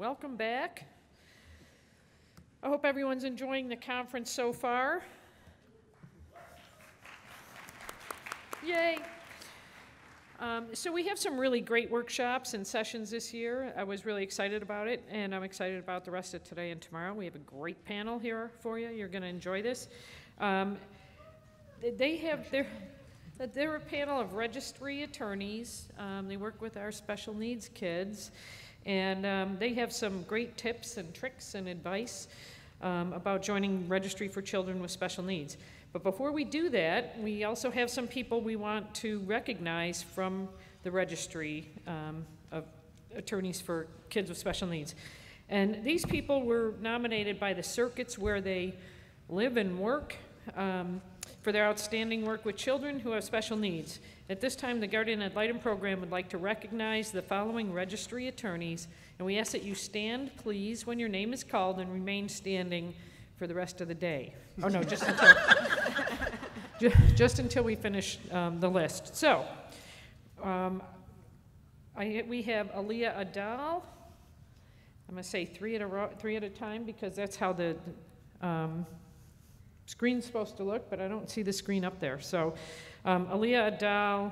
Welcome back. I hope everyone's enjoying the conference so far. Yay. So we have some really great workshops and sessions this year. I was really excited about it, and I'm excited about the rest of today and tomorrow. We have a great panel here for you. You're going to enjoy this. They're a panel of registry attorneys. They work with our special needs kids, and they have some great tips and tricks and advice about joining Registry for Children with Special Needs. But before we do that, we also have some people we want to recognize from the Registry of Attorneys for Kids with Special Needs. And these people were nominated by the circuits where they live and work for their outstanding work with children who have special needs. At this time, the Guardian Ad Litem program would like to recognize the following registry attorneys, and we ask that you stand, please, when your name is called, and remain standing for the rest of the day. Oh no, just until, just until we finish the list. So, we have Aaliyah Adal. I'm going to say three at a time because that's how the screen's supposed to look, but I don't see the screen up there. So, Aaliyah Adal,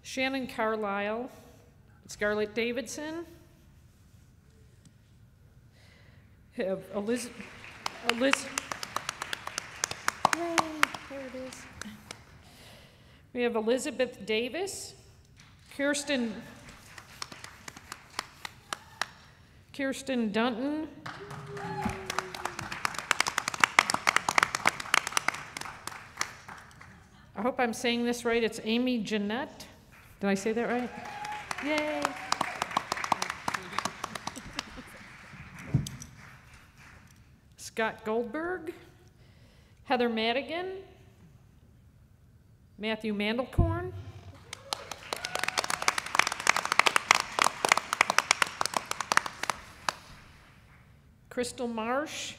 Shannon Carlisle, Scarlett Davidson, have Yay, there it is. We have Elizabeth Davis, Kirsten Dunton, I hope I'm saying this right, it's Amy Jeanette. Did I say that right? Yay. Scott Goldberg, Heather Madigan, Matthew Mandelkorn, Crystal Marsh,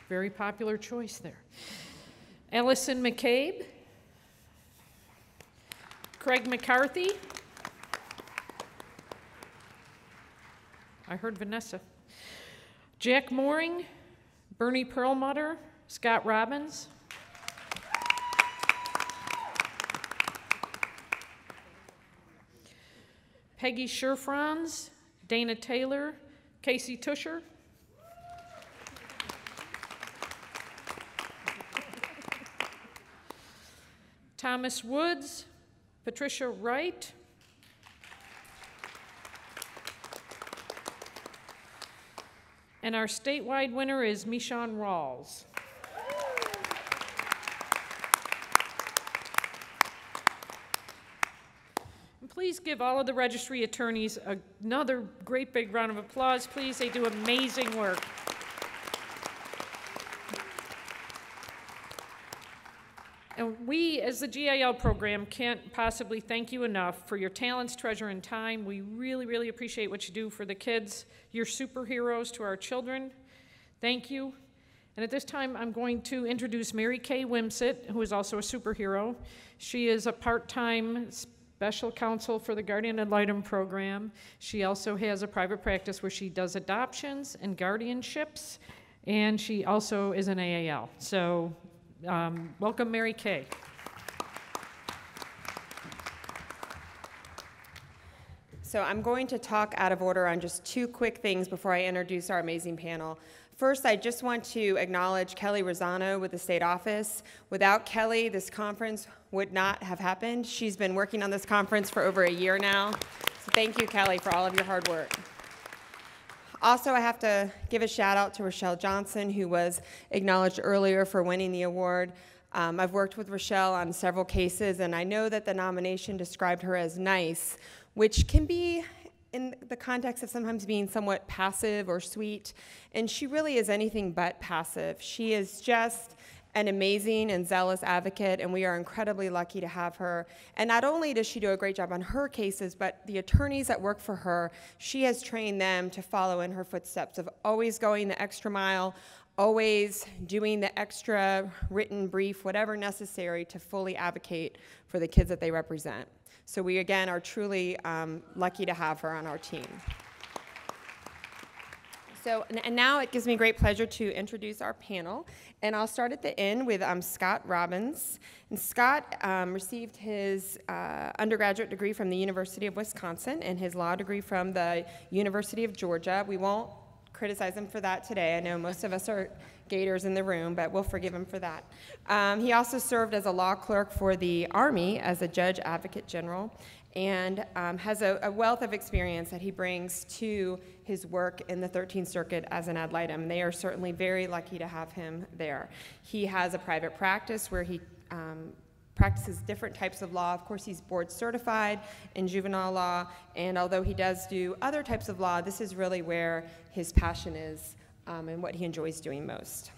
very popular choice there, Allison McCabe, Craig McCarthy, I heard Vanessa, Jack Mooring, Bernie Perlmutter, Scott Robbins, Peggy Scherfranz, Dana Taylor, Casey Tusher, Thomas Woods, Patricia Wright, and our statewide winner is Michonne Rawls. And please give all of the registry attorneys another great big round of applause, please. They do amazing work. And we, as the GIL program, can't possibly thank you enough for your talents, treasure, and time. We really, really appreciate what you do for the kids. You're superheroes to our children. Thank you. And at this time, I'm going to introduce Mary Kay Wimsett, who is also a superhero. She is a part-time special counsel for the Guardian Ad Litem program. She also has a private practice where she does adoptions and guardianships, and she also is an AAL. So, welcome, Mary Kay. So I'm going to talk out of order on just two quick things before I introduce our amazing panel. First, I just want to acknowledge Kelly Rosano with the state office. Without Kelly, this conference would not have happened. She's been working on this conference for over a year now. So thank you, Kelly, for all of your hard work. Also, I have to give a shout out to Rochelle Johnson, who was acknowledged earlier for winning the award. I've worked with Rochelle on several cases, and I know that the nomination described her as nice, which can be in the context of sometimes being somewhat passive or sweet, and she really is anything but passive. She is just an amazing and zealous advocate, and we are incredibly lucky to have her. And not only does she do a great job on her cases, but the attorneys that work for her, she has trained them to follow in her footsteps of always going the extra mile, always doing the extra written brief, whatever necessary to fully advocate for the kids that they represent. So we, again, are truly lucky to have her on our team. So, and now it gives me great pleasure to introduce our panel. And I'll start at the end with Scott Robbins. And Scott received his undergraduate degree from the University of Wisconsin and his law degree from the University of Georgia. We won't criticize him for that today. I know most of us are Gators in the room, but we'll forgive him for that. He also served as a law clerk for the Army as a judge advocate general, and has a wealth of experience that he brings to his work in the 13th Circuit as an ad litem. They are certainly very lucky to have him there. He has a private practice where he practices different types of law. Of course, he's board certified in juvenile law, and although he does do other types of law, this is really where his passion is and what he enjoys doing most.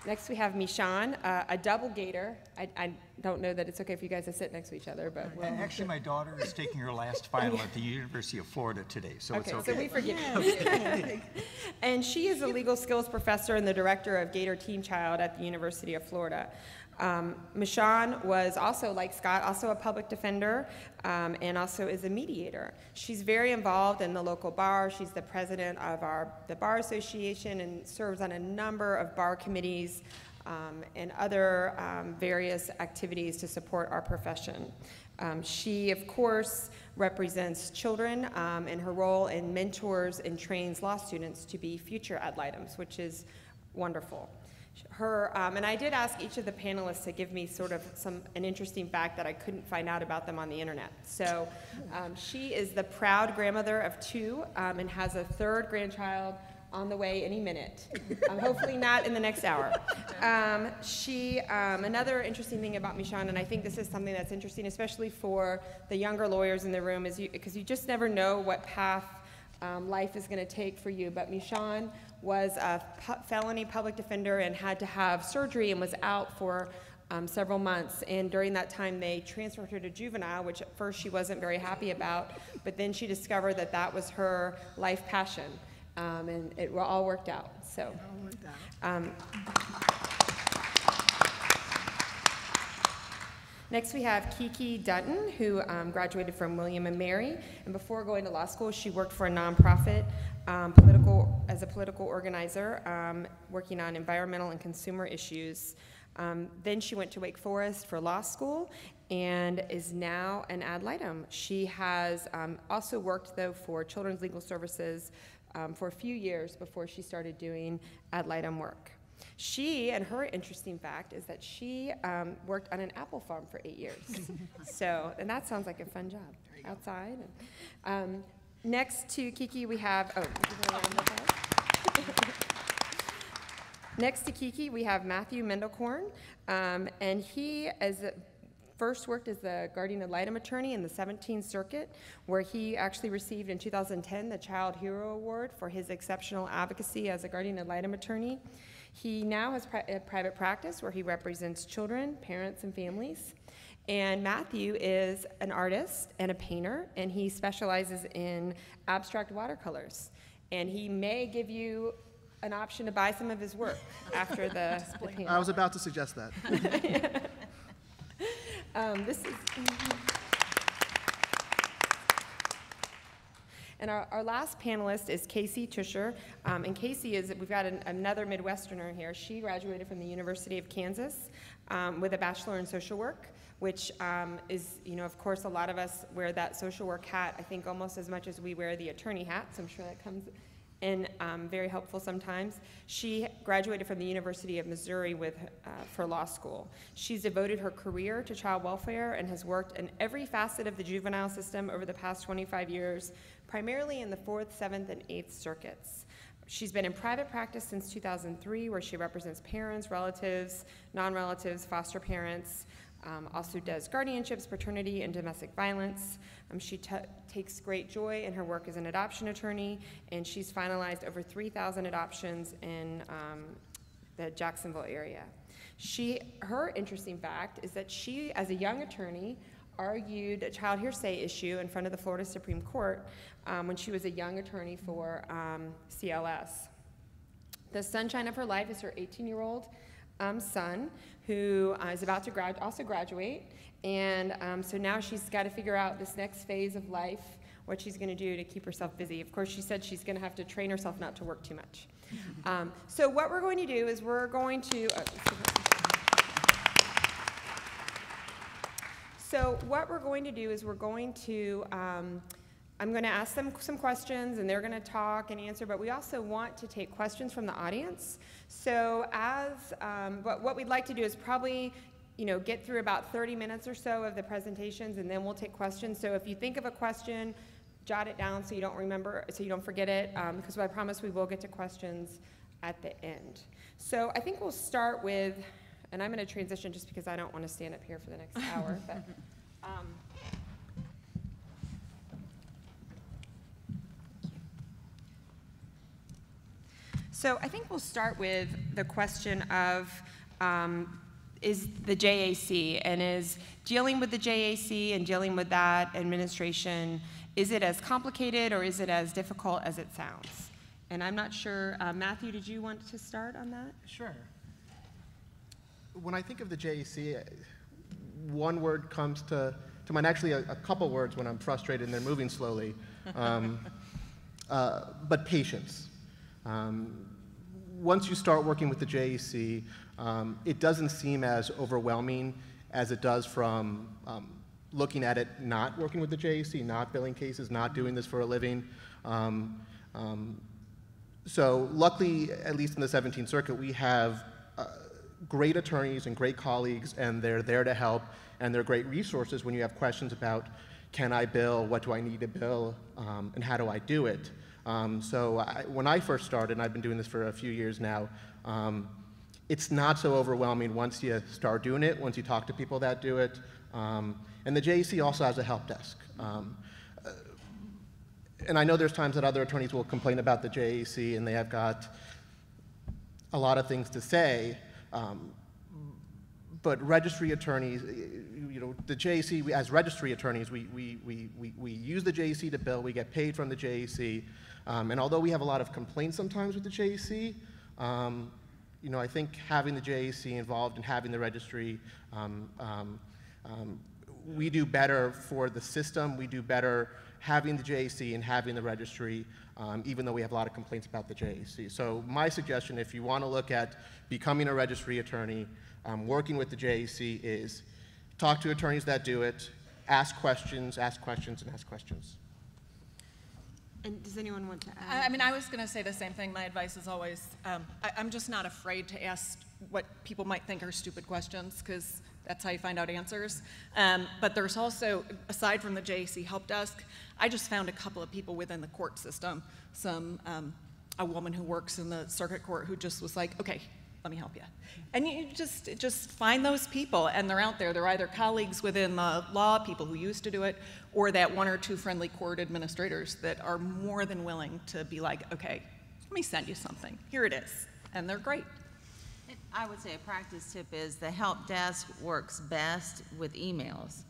Next, we have Mishan, a double Gator. I don't know that it's okay for you guys to sit next to each other, but we'll Actually, my daughter is taking her last final at the University of Florida today, so it's okay. So we forgive you. And she is a legal skills professor and the director of Gator Teen Child at the University of Florida. Mishan was also, like Scott, also a public defender and also is a mediator. She's very involved in the local bar. She's the president of the Bar Association and serves on a number of bar committees and other various activities to support our profession. She, of course, represents children in her role and mentors and trains law students to be future ad litems, which is wonderful. And I did ask each of the panelists to give me sort of an interesting fact that I couldn't find out about them on the internet. So she is the proud grandmother of 2 and has a 3rd grandchild on the way any minute. Hopefully not in the next hour. Another interesting thing about Mishan, and I think this is something that's interesting, especially for the younger lawyers in the room, is because you just never know what path life is going to take for you. But Mishan was a felony public defender and had to have surgery and was out for several months. And during that time, they transferred her to juvenile, which at first she wasn't very happy about. But then she discovered that that was her life passion. And it all worked out. So. Next, we have Kiki Dutton, who graduated from William & Mary, and before going to law school, she worked for a nonprofit as a political organizer, working on environmental and consumer issues. Then she went to Wake Forest for law school and is now an ad litem. She has also worked, though, for Children's Legal Services for a few years before she started doing ad litem work. And her interesting fact is that she worked on an apple farm for 8 years. And that sounds like a fun job outside. Next to Kiki, we have, next to Kiki, we have Matthew Mendelkorn, and he first worked as the guardian ad litem attorney in the 17th Circuit, where he actually received in 2010 the Child Hero Award for his exceptional advocacy as a guardian ad litem attorney. He now has a private practice where he represents children, parents, and families. And Matthew is an artist and a painter, and he specializes in abstract watercolors. And he may give you an option to buy some of his work after the panel. I was about to suggest that. And our last panelist is Casey Tusher. And Casey we've got another Midwesterner here. She graduated from the University of Kansas with a Bachelor in Social Work, which is, of course, a lot of us wear that social work hat, I think, almost as much as we wear the attorney hat. So I'm sure that comes in very helpful sometimes. She graduated from the University of Missouri for law school. She's devoted her career to child welfare and has worked in every facet of the juvenile system over the past 25 years, primarily in the 4th, 7th, and 8th circuits. She's been in private practice since 2003, where she represents parents, relatives, non-relatives, foster parents, also does guardianships, paternity, and domestic violence. She takes great joy in her work as an adoption attorney, and she's finalized over 3,000 adoptions in the Jacksonville area. Her interesting fact is that she, as a young attorney, argued a child hearsay issue in front of the Florida Supreme Court when she was a young attorney for CLS. The sunshine of her life is her 18-year-old son, who is about to also graduate, and so now she's got to figure out this next phase of life, what she's going to do to keep herself busy. Of course, she said she's going to have to train herself not to work too much. So what we're going to do is we're going to I'm going to ask them some questions, and they're going to talk and answer, but we also want to take questions from the audience. So what we'd like to do is probably get through about 30 minutes or so of the presentations, and then we'll take questions. So if you think of a question, jot it down so you don't forget it, because I promise we will get to questions at the end. So I think we'll start with, and I'm going to transition just because I don't want to stand up here for the next hour. But, so I think we'll start with the question of is the JAC, and is dealing with the JAC and dealing with that administration, is it as complicated or is it as difficult as it sounds? And I'm not sure, Matthew, did you want to start on that? Sure. When I think of the JAC, one word comes to mind, actually a couple words when I'm frustrated and they're moving slowly, but patience. Once you start working with the JAC, it doesn't seem as overwhelming as it does from looking at it not working with the JAC, not billing cases, not doing this for a living. So luckily, at least in the 17th Circuit, we have great attorneys and great colleagues, and they're there to help, and they're great resources when you have questions about, can I bill, what do I need to bill, and how do I do it? When I first started, and I've been doing this for a few years now, it's not so overwhelming once you start doing it, once you talk to people that do it. And the JAC also has a help desk. And I know there's times that other attorneys will complain about the JAC and they have got a lot of things to say, but registry attorneys, the JAC, as registry attorneys, we use the JAC to bill, we get paid from the JAC, and although we have a lot of complaints sometimes with the JAC, I think having the JAC involved and having the registry, we do better for the system, we do better having the JAC and having the registry, even though we have a lot of complaints about the JAC. So my suggestion, if you want to look at becoming a registry attorney, working with the JAC, is talk to attorneys that do it, ask questions, and ask questions. And does anyone want to add? I mean, I was going to say the same thing. My advice is always, I'm just not afraid to ask what people might think are stupid questions, because that's how you find out answers. But there's also, aside from the JAC help desk, I just found a couple of people within the court system, a woman who works in the circuit court who just was like, okay, let me help you. And you just find those people, and they're out there. They're either colleagues within the law, people who used to do it, or that one or two friendly court administrators that are more than willing to be like, okay, let me send you something. Here it is. And they're great. I would say a practice tip is the help desk works best with emails.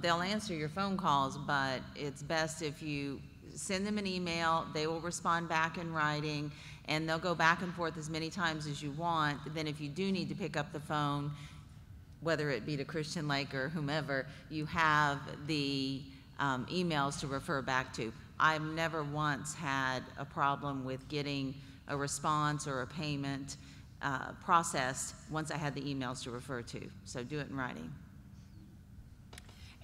They'll answer your phone calls, but it's best if you send them an email, they will respond back in writing, and they'll go back and forth as many times as you want. Then if you do need to pick up the phone, whether it be to Christian Lake or whomever, you have the emails to refer back to. I've never once had a problem with getting a response or a payment processed once I had the emails to refer to. So do it in writing.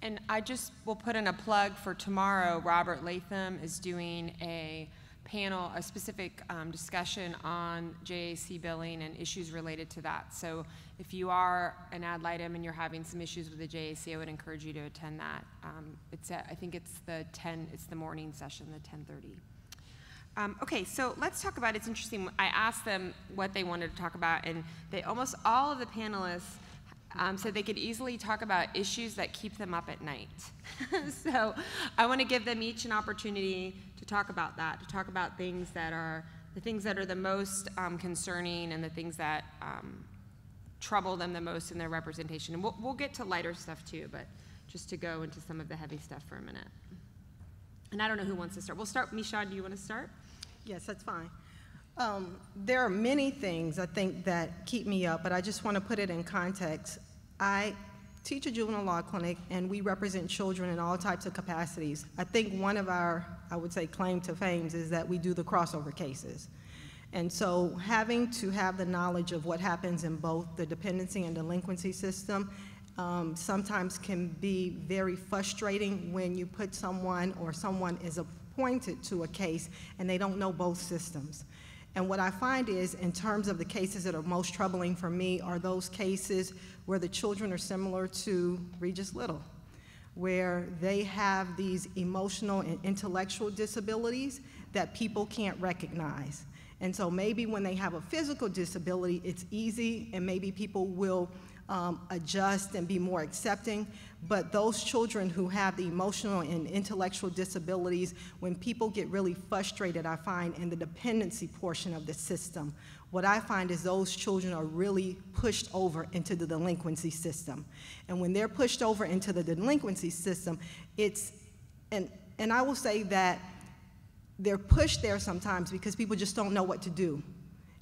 And I just will put in a plug for tomorrow. Robert Latham is doing a panel, a specific discussion on JAC billing and issues related to that. So if you are an ad litem and you're having some issues with the JAC, I would encourage you to attend that. I think it's the morning session, the 10:30. Okay, so let's talk about, it's interesting, I asked them what they wanted to talk about, and almost all of the panelists said they could easily talk about issues that keep them up at night. So I want to give them each an opportunity to talk about that, to talk about things that are the most concerning and the things that trouble them the most in their representation. And we'll get to lighter stuff too, but just to go into some of the heavy stuff for a minute. And I don't know who wants to start. We'll start, Michaud, do you want to start? Yes, that's fine. There are many things I think that keep me up, but I just want to put it in context. I teach a juvenile law clinic, and we represent children in all types of capacities. I think one of our, I would say, claim to fame is that we do the crossover cases. And so having to have the knowledge of what happens in both the dependency and delinquency system sometimes can be very frustrating when you put someone or someone is appointed to a case and they don't know both systems. And what I find is, in terms of the cases that are most troubling for me, are those cases where the children are similar to Regis Little, where they have these emotional and intellectual disabilities that people can't recognize. And so maybe when they have a physical disability, it's easy, and maybe people will adjust and be more accepting. But those children who have the emotional and intellectual disabilities, when people get really frustrated, I find, in the dependency portion of the system, what I find is those children are really pushed over into the delinquency system. And when they're pushed over into the delinquency system, it's, and I will say that they're pushed there sometimes because people just don't know what to do,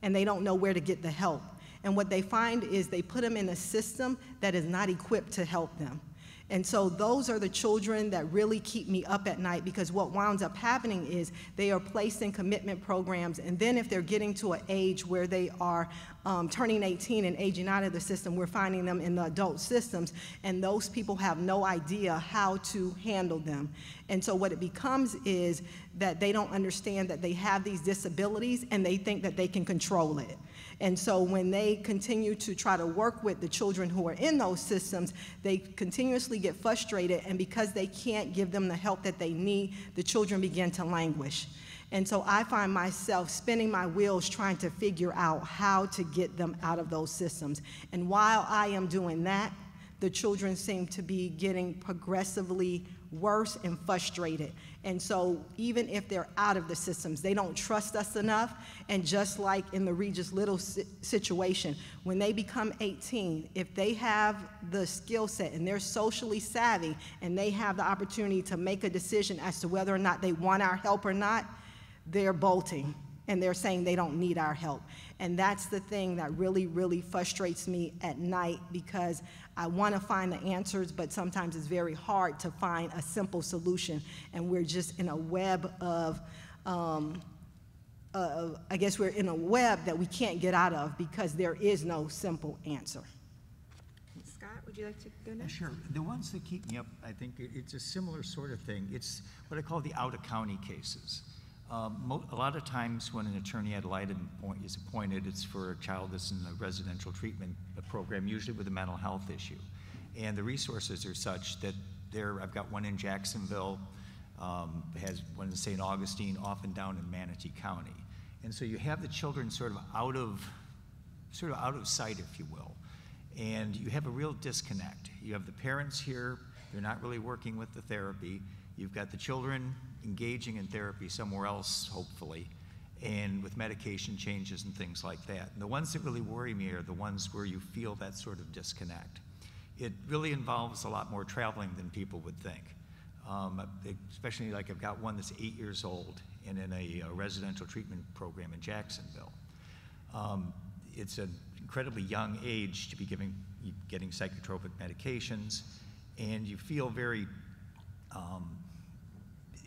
and they don't know where to get the help. And what they find is they put them in a system that is not equipped to help them. And so those are the children that really keep me up at night, because what winds up happening is they are placed in commitment programs, and then if they're getting to an age where they are turning 18 and aging out of the system, we're finding them in the adult systems, and those people have no idea how to handle them. And so what it becomes is that they don't understand that they have these disabilities, and they think that they can control it. And so when they continue to try to work with the children who are in those systems, they continuously get frustrated, and because they can't give them the help that they need, the children begin to languish. And so I find myself spinning my wheels trying to figure out how to get them out of those systems. And while I am doing that, the children seem to be getting progressively worse and frustrated. And so even if they're out of the systems, they don't trust us enough. And just like in the Regis Little situation, when they become 18, if they have the skill set and they're socially savvy and they have the opportunity to make a decision as to whether or not they want our help or not, they're bolting, and they're saying they don't need our help. And that's the thing that really, really frustrates me at night, because I want to find the answers, but sometimes it's very hard to find a simple solution, and we're just in a web of, I guess we're in a web that we can't get out of, because there is no simple answer. Scott, would you like to go next? Sure. The ones that keep me up, I think it's a similar sort of thing. It's what I call the out-of-county cases. A lot of times when an attorney ad litem is appointed, it's for a child that's in a residential treatment program, usually with a mental health issue. And the resources are such that I've got one in Jacksonville, has one in St. Augustine, often down in Manatee County. And so you have the children sort of out of sight, if you will. And you have a real disconnect. You have the parents here, they're not really working with the therapy. You've got the children engaging in therapy somewhere else, hopefully, and with medication changes and things like that. And the ones that really worry me are the ones where you feel that sort of disconnect. It really involves a lot more traveling than people would think. Especially, like, I've got one that's 8 years old and in a residential treatment program in Jacksonville. It's an incredibly young age to be getting psychotropic medications, and you feel very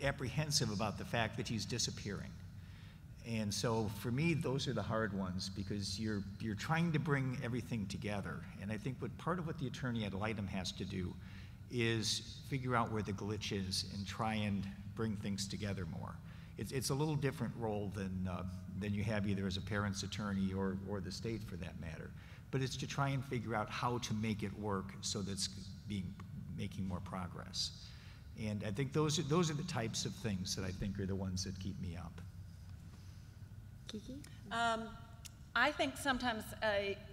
apprehensive about the fact that he's disappearing. And so for me, those are the hard ones, because you're trying to bring everything together. And I think part of what the attorney ad litem has to do is figure out where the glitch is and try and bring things together more. It's a little different role than you have either as a parent's attorney or the state, for that matter. But it's to try and figure out how to make it work so that it's making more progress. And I think those are the types of things that I think are the ones that keep me up. Kiki? I think sometimes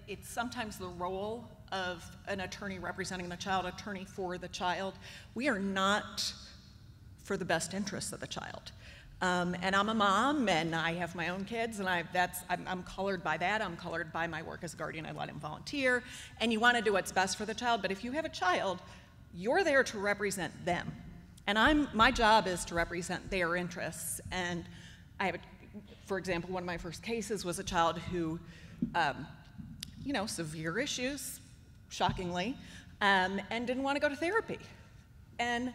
it's sometimes the role of an attorney representing the child, attorney for the child. We are not for the best interests of the child. And I'm a mom, and I have my own kids, and I'm colored by that. I'm colored by my work as a guardian. I let him volunteer, and you want to do what's best for the child. But if you have a child you're there to represent them. And my job is to represent their interests. And for example, one of my first cases was a child who, severe issues, shockingly, and didn't want to go to therapy. And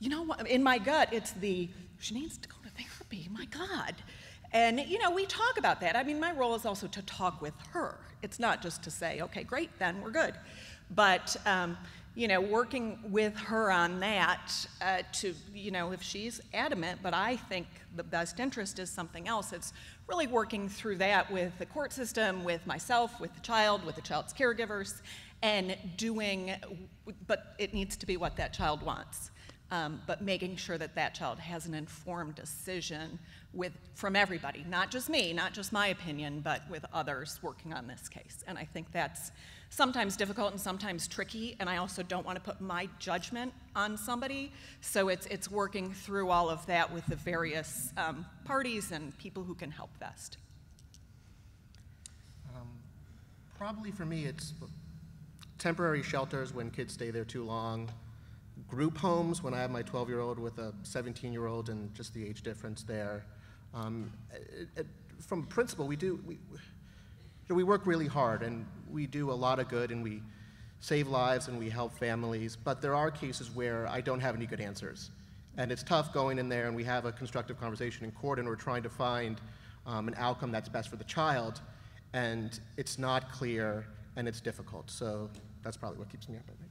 in my gut, she needs to go to therapy, my God. And, we talk about that. I mean, my role is also to talk with her. It's not just to say, okay, great, then we're good. But, working with her on that if she's adamant, but I think the best interest is something else. It's really working through that with the court system, with myself, with the child's caregivers, and but it needs to be what that child wants. But making sure that child has an informed decision from everybody, not just me, not just my opinion, but with others working on this case. And I think that's sometimes difficult and sometimes tricky, and I also don't want to put my judgment on somebody, so it's working through all of that with the various parties and people who can help best. Probably for me, it's temporary shelters when kids stay there too long, group homes when I have my 12-year-old with a 17-year-old and just the age difference there. From principle, we work really hard and we do a lot of good and we save lives and we help families, but there are cases where I don't have any good answers. And it's tough going in there and we have a constructive conversation in court and we're trying to find an outcome that's best for the child, and it's not clear and it's difficult. So that's probably what keeps me up at night.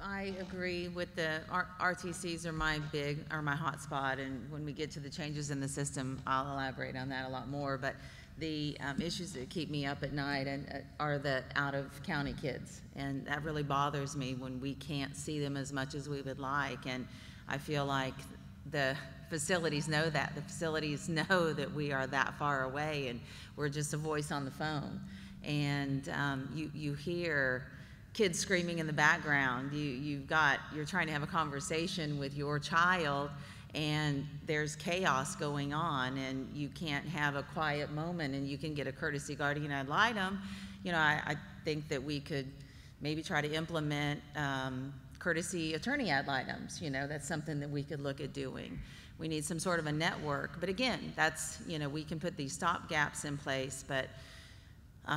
I agree with the RTCs are my hot spot, and when we get to the changes in the system, I'll elaborate on that a lot more. But the issues that keep me up at night are the out-of-county kids, and that really bothers me when we can't see them as much as we would like. And I feel like the facilities know that. The facilities know that we are that far away, and we're just a voice on the phone. And you hear kids screaming in the background. You're trying to have a conversation with your child and there's chaos going on and you can't have a quiet moment and you can get a courtesy guardian ad litem. I think that we could maybe try to implement courtesy attorney ad litems. That's something that we could look at doing. We need some sort of a network, but again, that's, we can put these stop gaps in place, but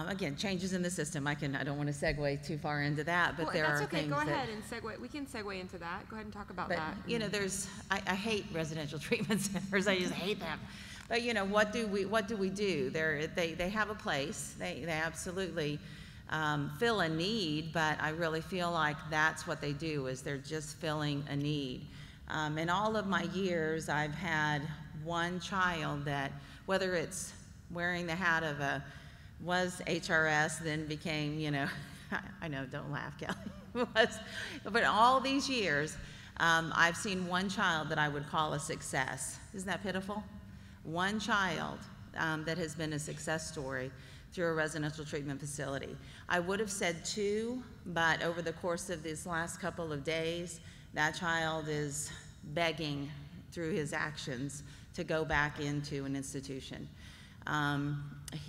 again, changes in the system. I don't want to segue too far into that, but there are things Go ahead and segue. We can segue into that. Go ahead and talk about that. I hate residential treatment centers. I just hate them. But what do we do? They have a place. They absolutely fill a need, but I really feel like that's what they do, is they're just filling a need. In all of my years, I've had one child that, whether it's wearing the hat of was HRS, then became, I know, don't laugh, Kelly, but all these years, I've seen one child that I would call a success. Isn't that pitiful? One child that has been a success story through a residential treatment facility. I would have said two, but over the course of these last couple of days, that child is begging through his actions to go back into an institution.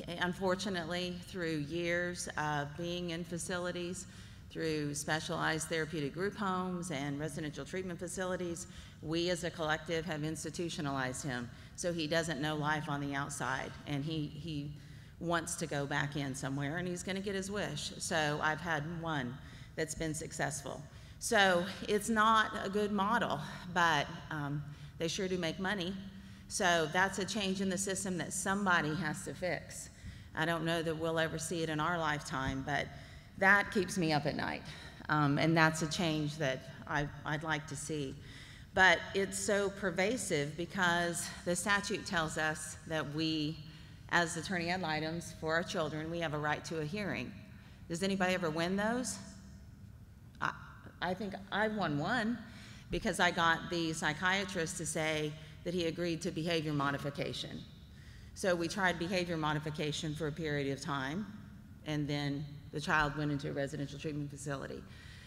Unfortunately, through years of being in facilities, through specialized therapeutic group homes and residential treatment facilities, we as a collective have institutionalized him. So he doesn't know life on the outside, and he wants to go back in somewhere, and he's going to get his wish. So I've had one that's been successful. So it's not a good model, but they sure do make money. So that's a change in the system that somebody has to fix. I don't know that we'll ever see it in our lifetime, but that keeps me up at night. And that's a change that I'd like to see. But it's so pervasive because the statute tells us that we, as attorney ad litems for our children, we have a right to a hearing. Does anybody ever win those? I think I won one because I got the psychiatrist to say that he agreed to behavior modification. So we tried behavior modification for a period of time, and then the child went into a residential treatment facility.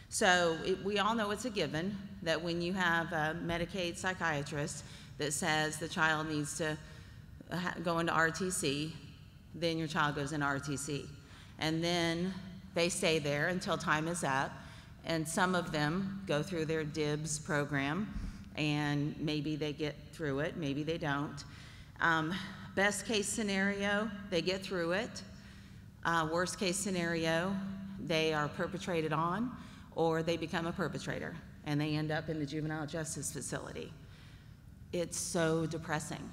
So we all know it's a given that when you have a Medicaid psychiatrist that says the child needs to go into RTC, then your child goes into RTC. And then They stay there until time is up, and some of them go through their DIBS program, and maybe they get through it, maybe they don't. Best case scenario, they get through it. Worst case scenario, they are perpetrated on, or they become a perpetrator, and they end up in the juvenile justice facility. It's so depressing.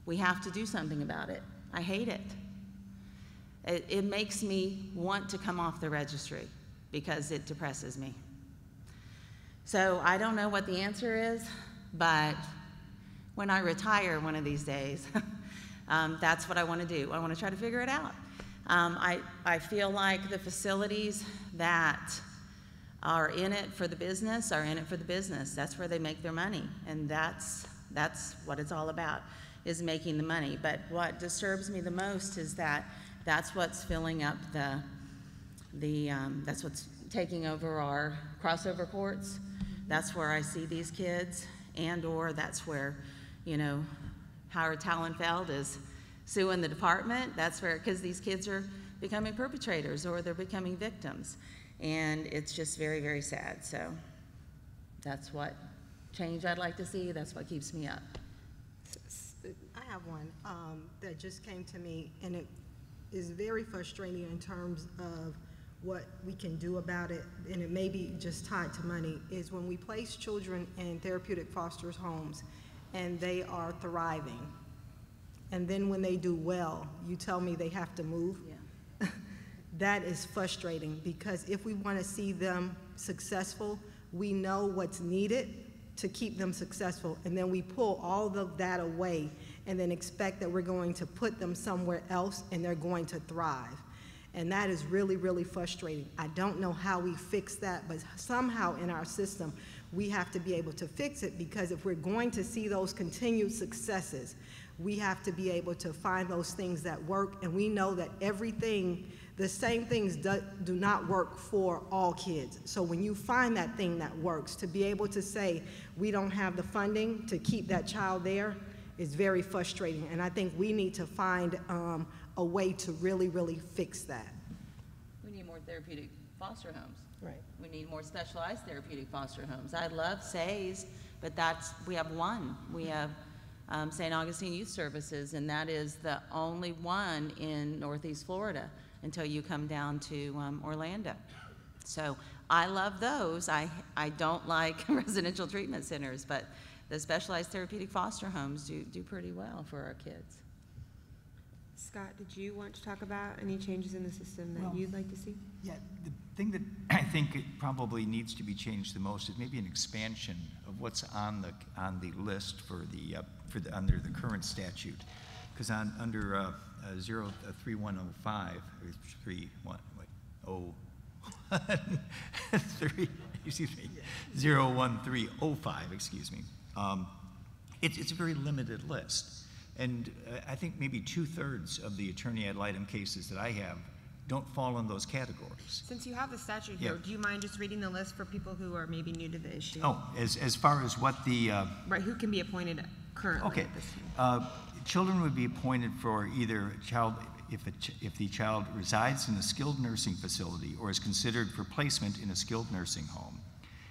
We have to do something about it. I hate it. It makes me want to come off the registry because it depresses me. So I don't know what the answer is, but when I retire one of these days, that's what I want to do. I want to try to figure it out. I feel like the facilities that are in it for the business are in it for the business. That's where they make their money, and that's what it's all about, is making the money. But what disturbs me the most is that that's what's filling up that's what's taking over our crossover courts. That's where I see these kids, or that's where, Howard Tallenfeld is suing the department. That's where, because these kids are becoming perpetrators or they're becoming victims. And it's just very, very sad. So that's what change I'd like to see. That's what keeps me up. I have one that just came to me, and it is very frustrating in terms of what we can do about it, and it may be just tied to money, is when we place children in therapeutic foster homes and they are thriving, and then when they do well, you tell me they have to move. Yeah. That is frustrating, because if we want to see them successful, we know what's needed to keep them successful, and then we pull all of that away and then expect that we're going to put them somewhere else and they're going to thrive. And that is really, really frustrating. I don't know how we fix that, but somehow in our system, we have to be able to fix it, because if we're going to see those continued successes, we have to be able to find those things that work, and we know that the same things do not work for all kids. So when you find that thing that works, to be able to say, we don't have the funding to keep that child there, is very frustrating. And I think we need to find a way to really, really fix that. We need more therapeutic foster homes. Right. We need more specialized therapeutic foster homes. I love SAYS, but we have one. We have St. Augustine Youth Services, and that is the only one in Northeast Florida until you come down to Orlando. So I love those. I don't like residential treatment centers, but the specialized therapeutic foster homes do pretty well for our kids. Scott, did you want to talk about any changes in the system that you'd like to see? Yeah, the thing that I think it probably needs to be changed the most is maybe an expansion of what's on the list under the current statute, because under 3105 or 01305, excuse me. It's a very limited list. And I think maybe 2/3 of the attorney ad litem cases that I have don't fall in those categories. Since you have the statute here, do you mind just reading the list for people who are maybe new to the issue? Oh, as far as what the... Right, who can be appointed currently? Okay. At this time? Children would be appointed for either a child, if the child resides in a skilled nursing facility or is considered for placement in a skilled nursing home,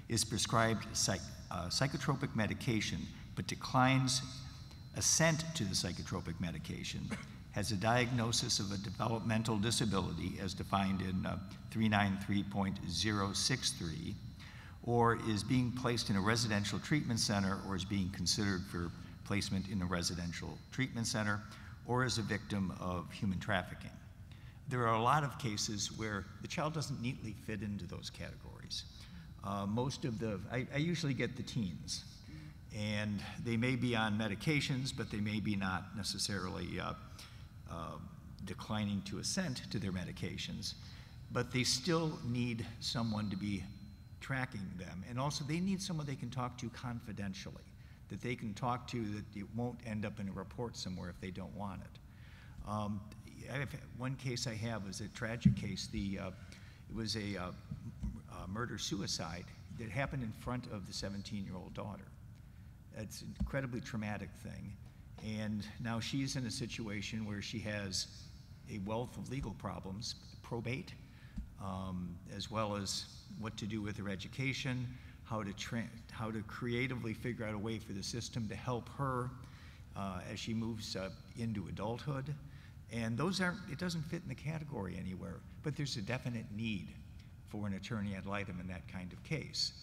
is prescribed psychotropic medication but declines assent to the psychotropic medication, has a diagnosis of a developmental disability as defined in 393.063, or is being placed in a residential treatment center, or is being considered for placement in a residential treatment center, or is a victim of human trafficking. There are a lot of cases where the child doesn't neatly fit into those categories. I usually get the teens, and they may be on medications, but they may be not necessarily declining to assent to their medications, but they still need someone to be tracking them, and also they need someone they can talk to confidentially, that they can talk to, that it won't end up in a report somewhere if they don't want it. One case I have was a tragic case. It was a murder-suicide that happened in front of the 17-year-old daughter. It's an incredibly traumatic thing. And now she's in a situation where she has a wealth of legal problems, probate, as well as what to do with her education, how to creatively figure out a way for the system to help her as she moves into adulthood. And those aren't, it doesn't fit in the category anywhere, but there's a definite need for an attorney ad litem in that kind of case.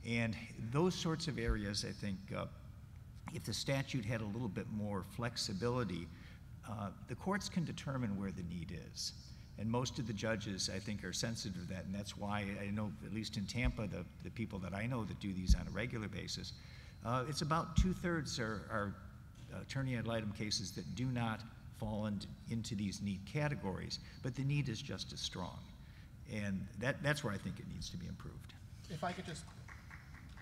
And those sorts of areas, I think, if the statute had a little bit more flexibility, the courts can determine where the need is. And most of the judges, I think, are sensitive to that, and that's why I know, at least in Tampa, the people that I know that do these on a regular basis, it's about 2/3 are attorney ad litem cases that do not fall into these need categories, but the need is just as strong. And that's where I think it needs to be improved. If I could just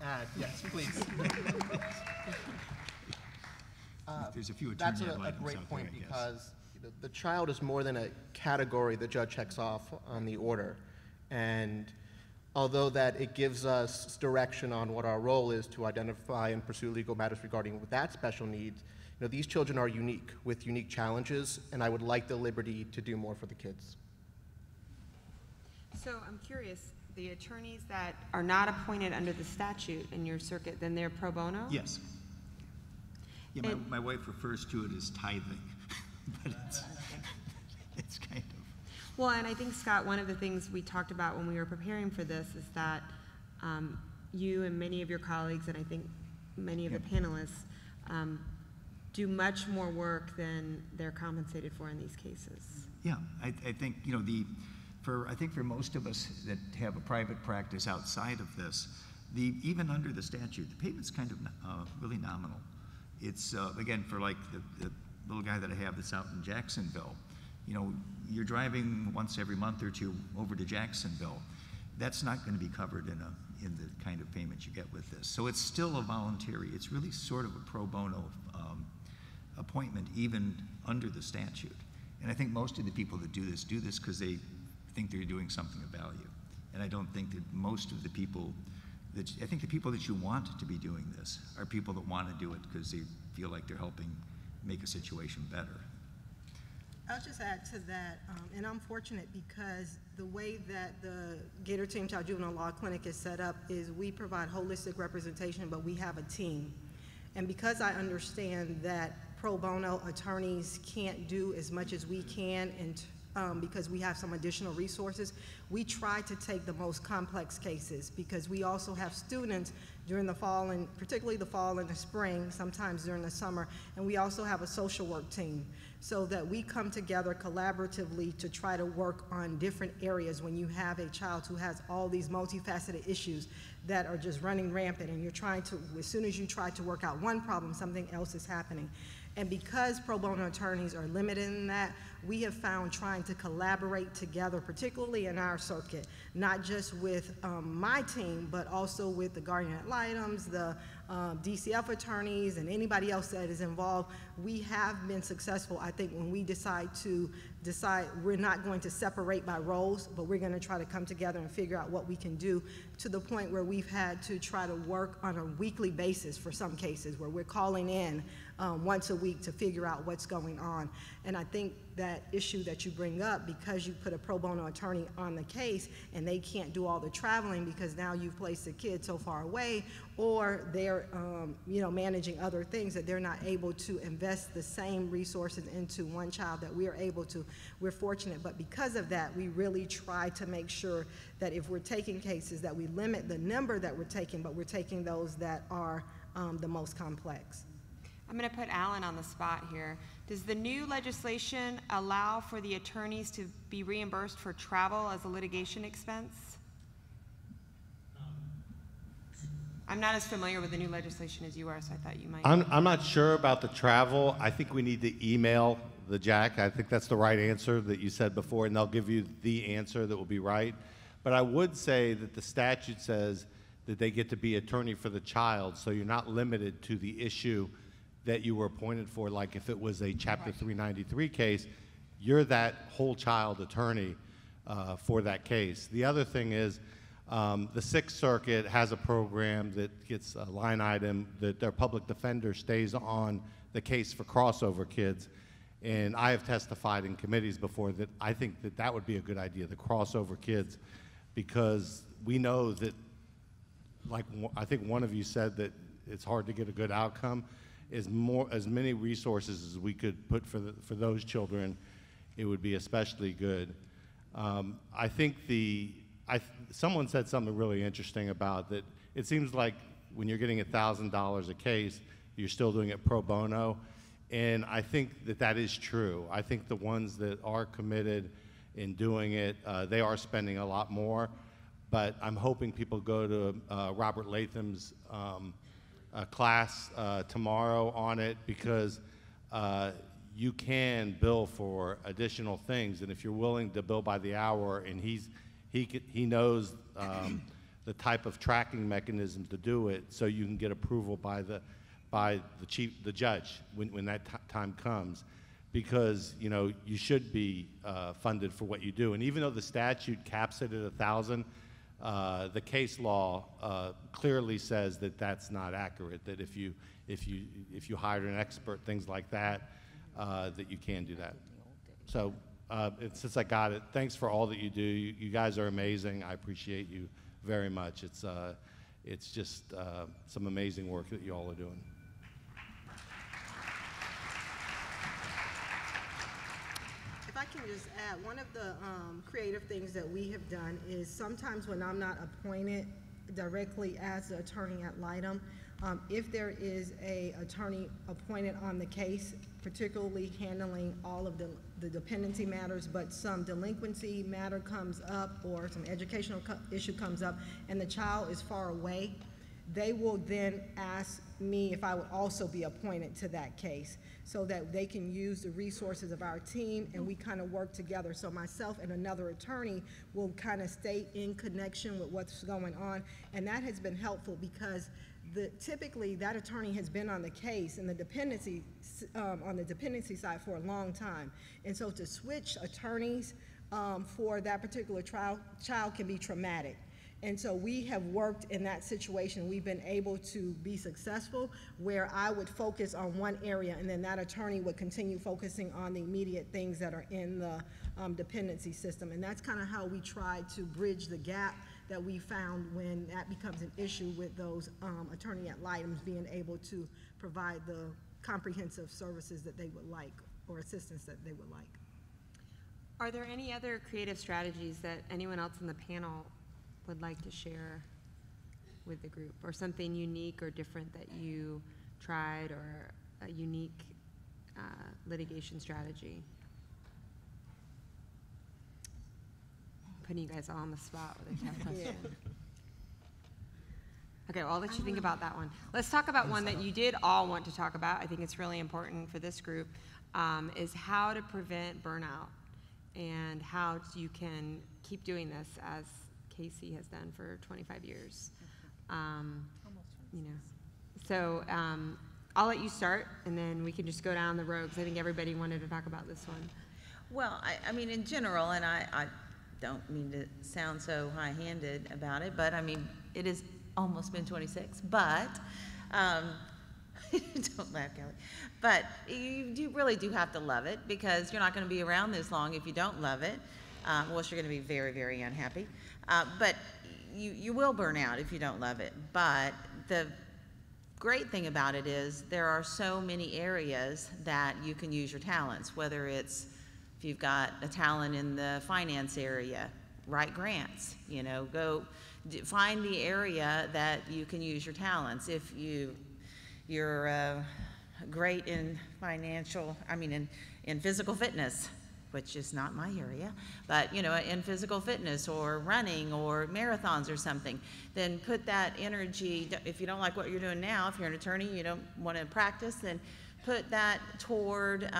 add, yes, please. There's a few That's attorney ad a litems great out point there, I guess. because the child is more than a category the judge checks off on the order. And although that it gives us direction on what our role is to identify and pursue legal matters regarding that special needs, these children are unique with unique challenges, and I would like the liberty to do more for the kids. So I'm curious, the attorneys that are not appointed under the statute in your circuit, then they're pro bono? Yes. Yeah, my wife refers to it as tithing, but it's kind of. Well, and I think, Scott, one of the things we talked about when we were preparing for this is that you and many of your colleagues, and I think many of the panelists, do much more work than they're compensated for in these cases. Yeah, I think, I think for most of us that have a private practice outside of this, even under the statute, the payment's kind of really nominal. It's, again, for like the little guy that I have that's out in Jacksonville, you're driving once every month or two over to Jacksonville. That's not going to be covered in the kind of payment you get with this. So it's still a voluntary, it's really sort of a pro bono appointment even under the statute. And I think most of the people that do this because they think they're doing something of value. And I don't think that most of the people I think the people that you want to be doing this are people that want to do it because they feel like they're helping make a situation better. I'll just add to that, and I'm fortunate because the way that the Gator Team Child Juvenile Law Clinic is set up is we provide holistic representation, but we have a team. And because I understand that pro bono attorneys can't do as much as we can, and because we have some additional resources, we try to take the most complex cases because we also have students during the fall, and particularly the fall and the spring, sometimes during the summer, and we also have a social work team so that we come together collaboratively to try to work on different areas when you have a child who has all these multifaceted issues that are just running rampant, and you're trying to, as soon as you try to work out one problem, something else is happening. And because pro bono attorneys are limited in that, we have found trying to collaborate together, particularly in our circuit, not just with my team, but also with the guardian ad litems, the DCF attorneys, and anybody else that is involved. We have been successful, I think, when we decide we're not going to separate by roles, but we're going to try to come together and figure out what we can do, to the point where we've had to try to work on a weekly basis for some cases, where we're calling in once a week to figure out what's going on. And I think that issue that you bring up, because you put a pro bono attorney on the case and they can't do all the traveling because now you've placed the kid so far away, or they're managing other things, that they're not able to invest the same resources into one child that we are able to. We're fortunate, but because of that, we really try to make sure that if we're taking cases, that we limit the number that we're taking, but we're taking those that are the most complex. I'm going to put Alan on the spot here. Does the new legislation allow for the attorneys to be reimbursed for travel as a litigation expense? I'm not as familiar with the new legislation as you are, so I thought you might. I'm not sure about the travel. I think we need to email the JAC. I think that's the right answer that you said before, and they'll give you the answer that will be right. But I would say that the statute says that they get to be attorney for the child, so you're not limited to the issue that you were appointed for. Like if it was a Chapter 393 case, you're that whole child attorney for that case. The other thing is the Sixth Circuit has a program that gets a line item that their public defender stays on the case for crossover kids. And I have testified in committees before that I think that that would be a good idea, the crossover kids, because we know that, like I think one of you said, that it's hard to get a good outcome. As many resources as we could put for those children, it would be especially good. I think someone said something really interesting about that. It seems like when you're getting $1,000 a case, you're still doing it pro bono. And I think that that is true. I think the ones that are committed in doing it, they are spending a lot more. But I'm hoping people go to Robert Latham's class tomorrow on it, because you can bill for additional things. And if you're willing to bill by the hour, and he knows the type of tracking mechanisms to do it, so you can get approval by the judge when that time comes, because you should be funded for what you do. And even though the statute caps it at 1,000, the case law clearly says that that's not accurate. That if you hired an expert, things like that, that you can do that. So since I got it, thanks for all that you do. You guys are amazing. I appreciate you very much. It's just some amazing work that you all are doing. If I can just add, one of the creative things that we have done is sometimes when I'm not appointed directly as the attorney at Litem, if there is a attorney appointed on the case, particularly handling all of the dependency matters, but some delinquency matter comes up or some educational issue comes up and the child is far away, they will then ask me if I would also be appointed to that case so that they can use the resources of our team and we kind of work together. So myself and another attorney will kind of stay in connection with what's going on, and that has been helpful because typically that attorney has been on the case and the dependency on the dependency side for a long time, and so to switch attorneys for that particular child can be traumatic. And so we have worked in that situation. We've been able to be successful where I would focus on one area and then that attorney would continue focusing on the immediate things that are in the dependency system. And that's kind of how we try to bridge the gap that we found when that becomes an issue with those attorney at Litem's being able to provide the comprehensive services that they would like or assistance that they would like. Are there any other creative strategies that anyone else on the panel would like to share with the group, or something unique or different that you tried, or a unique litigation strategy? Putting you guys all on the spot with a tough question. Okay, well, I'll let you think about that one. Let's talk about one that you did all want to talk about. I think it's really important for this group, is how to prevent burnout and how you can keep doing this as Casey has done for 25 years. So I'll let you start, and then we can just go down the road, because I think everybody wanted to talk about this one. Well, I mean, in general, and I don't mean to sound so high-handed about it, but I mean, it has almost been 26, but, don't laugh, Kelly, but you really do have to love it, because you're not going to be around this long if you don't love it. Unless you're going to be very, very unhappy. But you will burn out if you don't love it. But the great thing about it is there are so many areas that you can use your talents, whether it's if you've got a talent in the finance area, write grants, go find the area that you can use your talents. If you're great in in physical fitness, which is not my area, but in physical fitness or running or marathons or something, then put that energy, if you don't like what you're doing now, if you're an attorney, you don't want to practice, then put that toward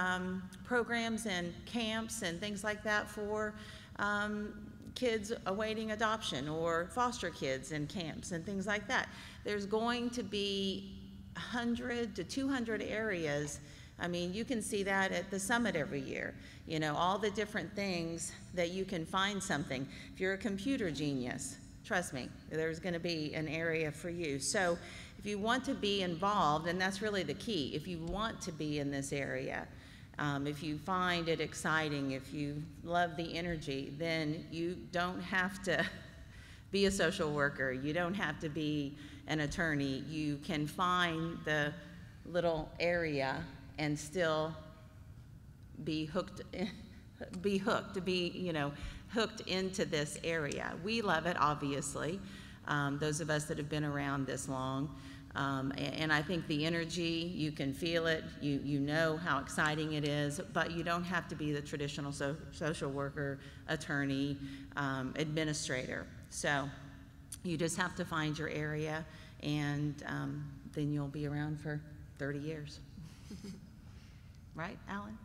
programs and camps and things like that for kids awaiting adoption or foster kids in camps and things like that. There's going to be 100 to 200 areas. I mean, you can see that at the summit every year. All the different things that you can find something. If you're a computer genius, trust me, there's going to be an area for you. So if you want to be involved, and that's really the key, if you want to be in this area, If you find it exciting, if you love the energy, then you don't have to be a social worker. You don't have to be an attorney. You can find the little area and still be hooked, hooked into this area. We love it, obviously, those of us that have been around this long. And I think the energy, you can feel it, you know how exciting it is, but you don't have to be the traditional social worker, attorney, administrator. So you just have to find your area, and then you'll be around for 30 years. Right, Alan?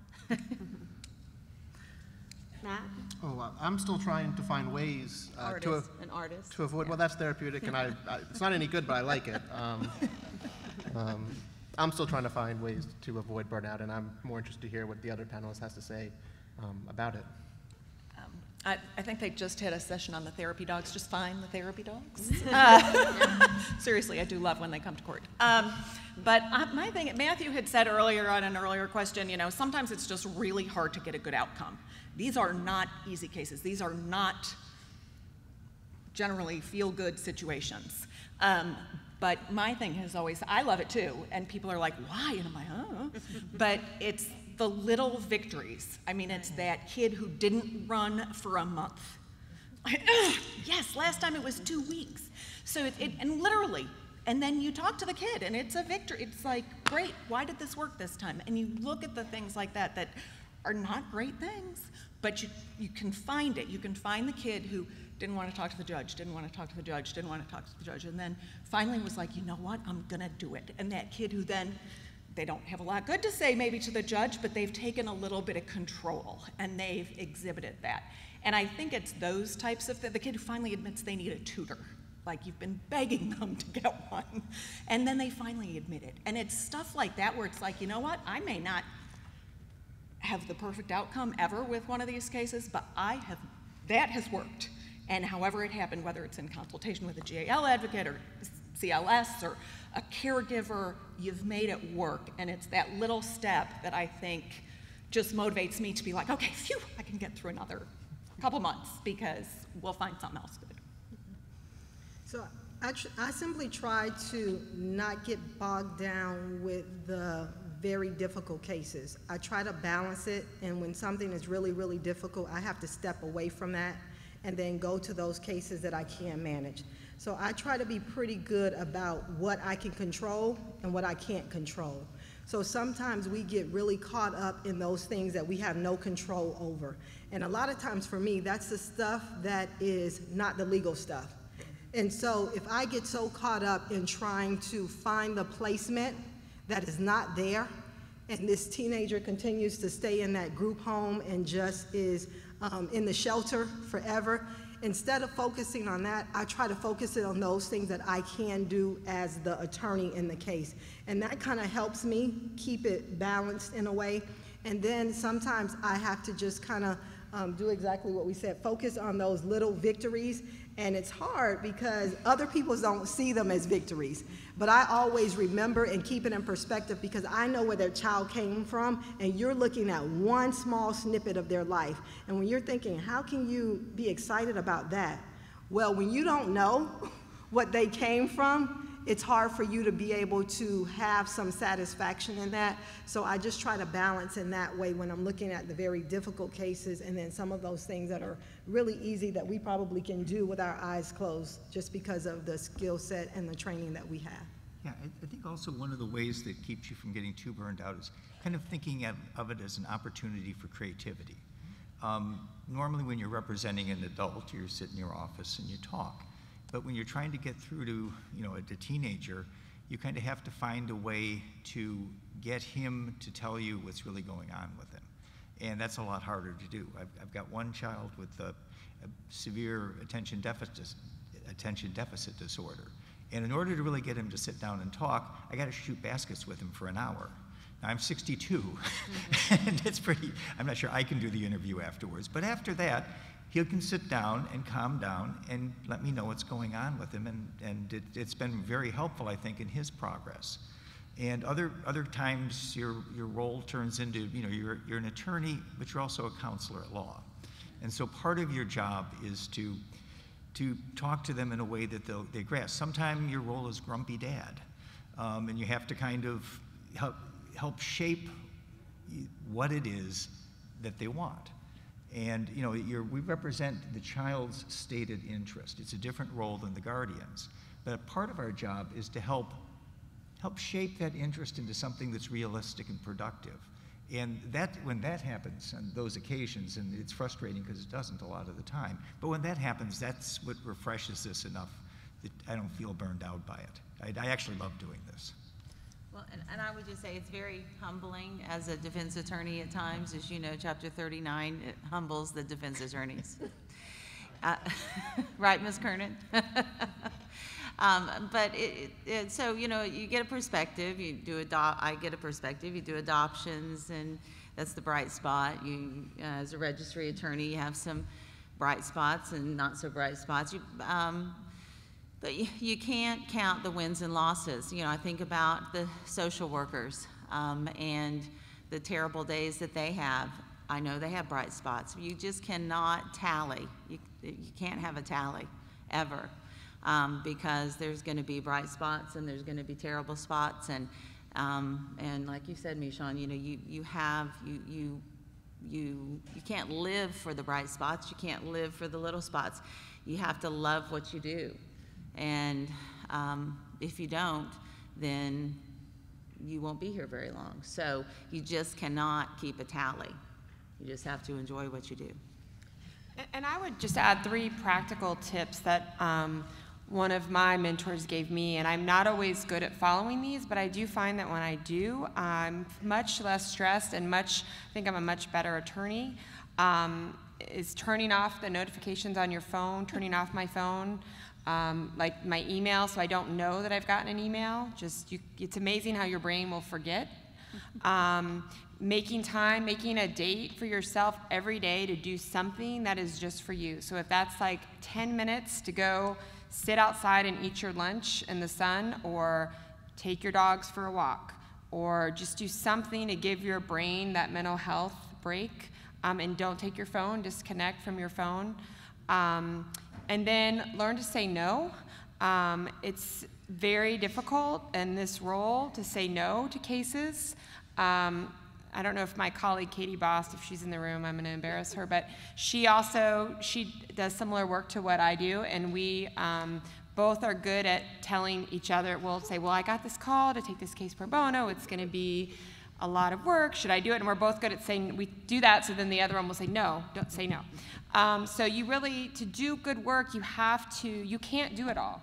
Matt? Oh, I'm still trying to find ways An artist. to avoid. Well, that's therapeutic, and it's not any good, but I like it. I'm still trying to find ways to avoid burnout, and I'm more interested to hear what the other panelists has to say about it. I think they just had a session on the therapy dogs. Just find the therapy dogs. Seriously, I do love when they come to court. But my thing, Matthew had said earlier on an earlier question, sometimes it's just really hard to get a good outcome. These are not easy cases. These are not generally feel-good situations. But my thing has always, I love it too, and people are like, why? And I'm like, oh. But it's the little victories. I mean, it's that kid who didn't run for a month. Yes, last time it was 2 weeks. So and literally, and then you talk to the kid, and it's a victory. It's like, great, why did this work this time? And you look at the things like that that are not great things, but you can find it. You can find the kid who didn't want to talk to the judge, didn't want to talk to the judge, didn't want to talk to the judge, and then finally was like, you know what, I'm gonna do it. And that kid who then, they don't have a lot good to say maybe to the judge, but they've taken a little bit of control, and they've exhibited that. And I think it's those types of the kid who finally admits they need a tutor. Like you've been begging them to get one, and then they finally admit it. And it's stuff like that where it's like, you know what, I may not have the perfect outcome ever with one of these cases, but that has worked. And however it happened, whether it's in consultation with a GAL advocate or CLS or a caregiver, you've made it work. And it's that little step that I think just motivates me to be like, okay, phew, I can get through another couple months because we'll find something else good. So I simply try to not get bogged down with the very difficult cases. I try to balance it, and when something is really, really difficult, I have to step away from that and then go to those cases that I can manage. So I try to be pretty good about what I can control and what I can't control. So sometimes we get really caught up in those things that we have no control over. And a lot of times for me, that's the stuff that is not the legal stuff. And so if I get so caught up in trying to find the placement that is not there, and this teenager continues to stay in that group home and just is in the shelter forever, instead of focusing on that, I try to focus it on those things that I can do as the attorney in the case. And that kind of helps me keep it balanced in a way. And then sometimes I have to just kind of do exactly what we said, focus on those little victories. And it's hard because other people don't see them as victories. But I always remember and keep it in perspective because I know where their child came from, and you're looking at one small snippet of their life. And when you're thinking, how can you be excited about that? Well, when you don't know what they came from, it's hard for you to be able to have some satisfaction in that. So I just try to balance in that way when I'm looking at the very difficult cases and then some of those things that are really easy that we probably can do with our eyes closed just because of the skill set and the training that we have. Yeah, I think also one of the ways that keeps you from getting too burned out is kind of thinking of it as an opportunity for creativity. Normally when you're representing an adult, you sit in your office and you talk. But when you're trying to get through to, a teenager, you kind of have to find a way to get him to tell you what's really going on with him. And that's a lot harder to do. I've got one child with a severe attention deficit disorder. And in order to really get him to sit down and talk, I got to shoot baskets with him for an hour. Now, I'm 62, and it's I'm not sure I can do the interview afterwards. But after that, he can sit down and calm down and let me know what's going on with him, and it's been very helpful, I think, in his progress. And other times your role turns into, you're an attorney, but you're also a counselor at law. And so part of your job is to talk to them in a way that they grasp. Sometimes your role is grumpy dad, and you have to kind of help shape what it is that they want. And we represent the child's stated interest. It's a different role than the guardians. But part of our job is to help shape that interest into something that's realistic and productive. And when that happens on those occasions, and it's frustrating because it doesn't a lot of the time, but when that happens, that's what refreshes this enough that I don't feel burned out by it. I actually love doing this. Well, and I would just say it's very humbling as a defense attorney at times. As you know, Chapter 39, it humbles the defense attorneys. Right, Ms. Kernan? But so, you get a perspective. I get a perspective. You do adoptions, and that's the bright spot. You, as a registry attorney, you have some bright spots and not so bright spots. But you can't count the wins and losses. I think about the social workers and the terrible days that they have. I know they have bright spots. You just cannot tally. You can't have a tally ever because there's going to be bright spots and there's going to be terrible spots. And like you said, Michon, you can't live for the bright spots. You can't live for the little spots. You have to love what you do. And if you don't, then you won't be here very long. So you just cannot keep a tally. You just have to enjoy what you do. And I would just add 3 practical tips that one of my mentors gave me, and I'm not always good at following these, but I do find that when I do, I'm much less stressed and I think I'm a much better attorney, is turning off the notifications on your phone, turning off my phone, like my email, so I don't know that I've gotten an email. It's amazing how your brain will forget. Making a date for yourself every day to do something that is just for you. So if that's like 10 minutes to go sit outside and eat your lunch in the sun, or take your dogs for a walk, or just do something to give your brain that mental health break, and don't take your phone, disconnect from your phone. And then learn to say no. It's very difficult in this role to say no to cases. I don't know if my colleague Katie Bost, if she's in the room, I'm going to embarrass her, but she does similar work to what I do, and we both are good at telling each other. We'll say, well, I got this call to take this case pro bono. It's going to be a lot of work. Should I do it? And we're both good at saying we do that, so then the other one will say, no, don't say no. So you really, to do good work, you can't do it all.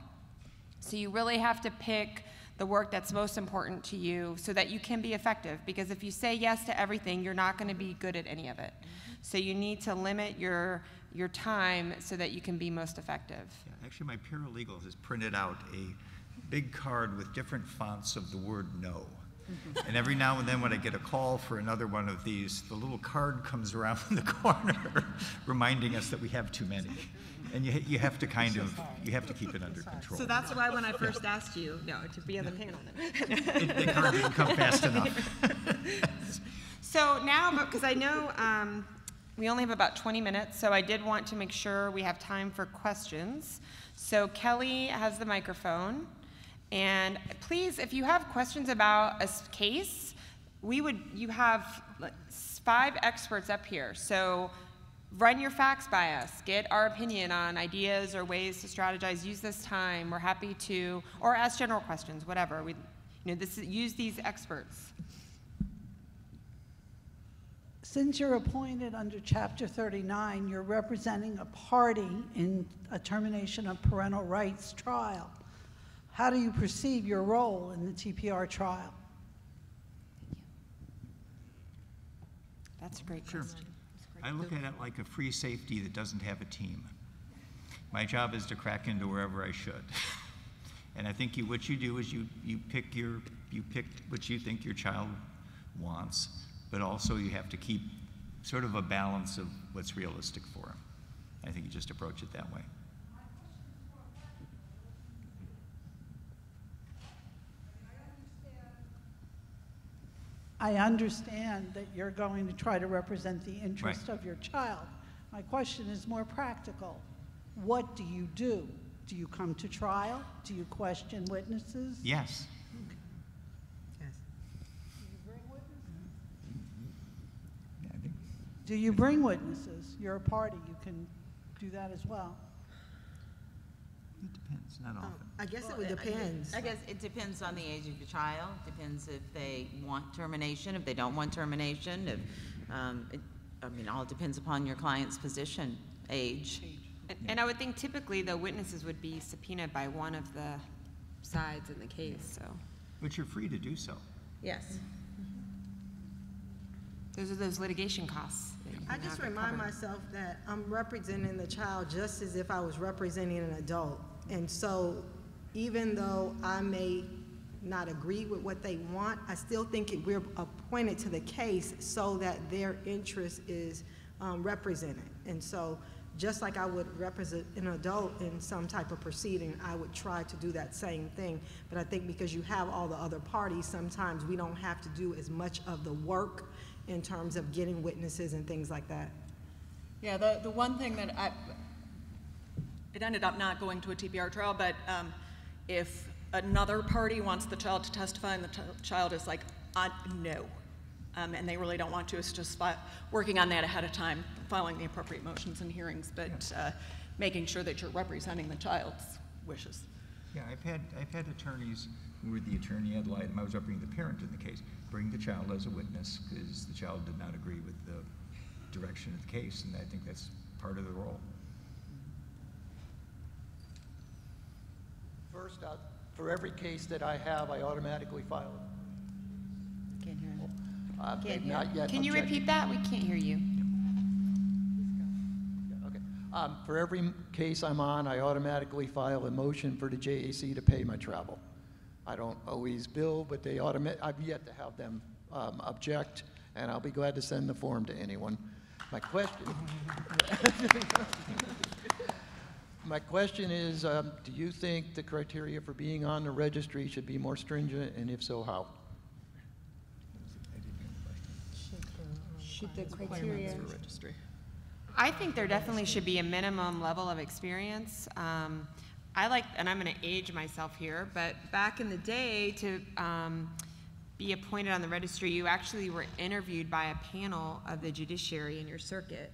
So you really have to pick the work that's most important to you so that you can be effective. Because if you say yes to everything, you're not going to be good at any of it. So you need to limit your time so that you can be most effective. Yeah, actually, my paralegal has printed out a big card with different fonts of the word no. And every now and then when I get a call for another one of these, the little card comes around the corner reminding us that we have too many. And you have to you have to keep it under control. So that's why when I first asked you, to be on the panel. The card didn't come fast enough. So now, because I know we only have about 20 minutes, so I did want to make sure we have time for questions. So Kelly has the microphone. And please, if you have questions about a case, you have 5 experts up here. So run your facts by us. Get our opinion on ideas or ways to strategize. Use this time. We're happy to, or ask general questions, whatever. Use these experts. Since you're appointed under Chapter 39, you're representing a party in a termination of parental rights trial. How do you perceive your role in the TPR trial? That's a great Sure. question. I look at it like a free safety that doesn't have a team. My job is to crack into wherever I should. And I think what you do is you pick what you think your child wants, but also you have to keep sort of a balance of what's realistic for them. I think you just approach it that way. I understand that you're going to try to represent the interest of your child. My question is more practical. What do you do? Do you come to trial? Do you question witnesses? Yes. Yeah, I think Do you bring witnesses? You're a party, you can do that as well. it depends, not often. I guess it would depend. I guess it depends on the age of your child, depends if they want termination, if they don't want termination, if, all it depends upon your client's position, age. And I would think typically the witnesses would be subpoenaed by one of the sides in the case, so. But you're free to do so. Yes. Those are those litigation costs. that you I can just have remind covered. myself that I'm representing the child just as if I was representing an adult. And so even though I may not agree with what they want, I still think we're appointed to the case so that their interest is represented. And so just like I would represent an adult in some type of proceeding, I would try to do that same thing. But I think because you have all the other parties, sometimes we don't have to do as much of the work in terms of getting witnesses and things like that. Yeah, the one thing that it ended up not going to a TPR trial, but if another party wants the child to testify and the child is like, no, and they really don't want to, it's just working on that ahead of time, filing the appropriate motions and hearings, but making sure that you're representing the child's wishes. Yeah, I've had attorneys where the attorney ad litem, I was representing the parent in the case, bring the child as a witness because the child did not agree with the direction of the case, and I think that's part of the role. First, for every case that I have, I automatically file it. Can't hear you. They've not yet Can you objected. repeat that? We can't hear you. Yeah, okay. For every case I'm on, I automatically file a motion for the JAC to pay my travel. I don't always bill, but I've yet to have them object, and I'll be glad to send the form to anyone. My question is, do you think the criteria for being on the registry should be more stringent, and if so, how? Should the criteria? For registry. I think there definitely should be a minimum level of experience. And I'm going to age myself here, but back in the day, to be appointed on the registry, you actually were interviewed by a panel of the judiciary in your circuit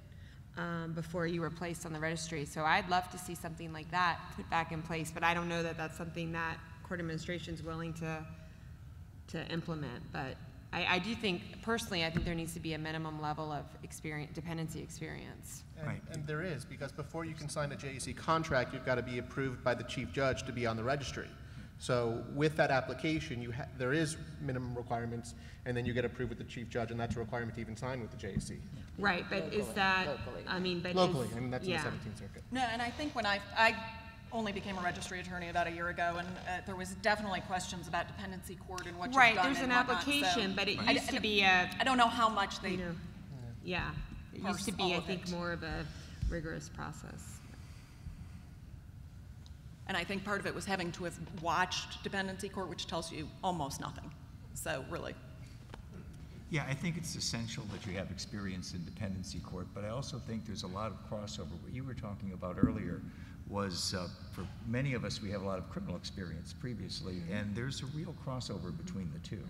before you were placed on the registry. So I'd love to see something like that put back in place, but I don't know that that's something that court administration is willing to implement. But I do think, personally, I think there needs to be a minimum level of dependency experience. And there is, because before you can sign a JAC contract, you've got to be approved by the chief judge to be on the registry. So with that application, there is minimum requirements, and then you get approved with the chief judge, and that's a requirement to even sign with the JAC. Right, but is that, Locally, I mean, that's in the 17th Circuit. No, and I think when I only became a registry attorney about a year ago, and there was definitely questions about dependency court and what you've done. Right, there's and an whatnot, application, so but it used to be I don't know how much they. Yeah, it used to be, I think, more of a rigorous process. And I think part of it was having to have watched dependency court, which tells you almost nothing. So really. Yeah, I think it's essential that you have experience in dependency court, but I also think there's a lot of crossover. What you were talking about earlier was, for many of us, we have a lot of criminal experience previously, and there's a real crossover between the two.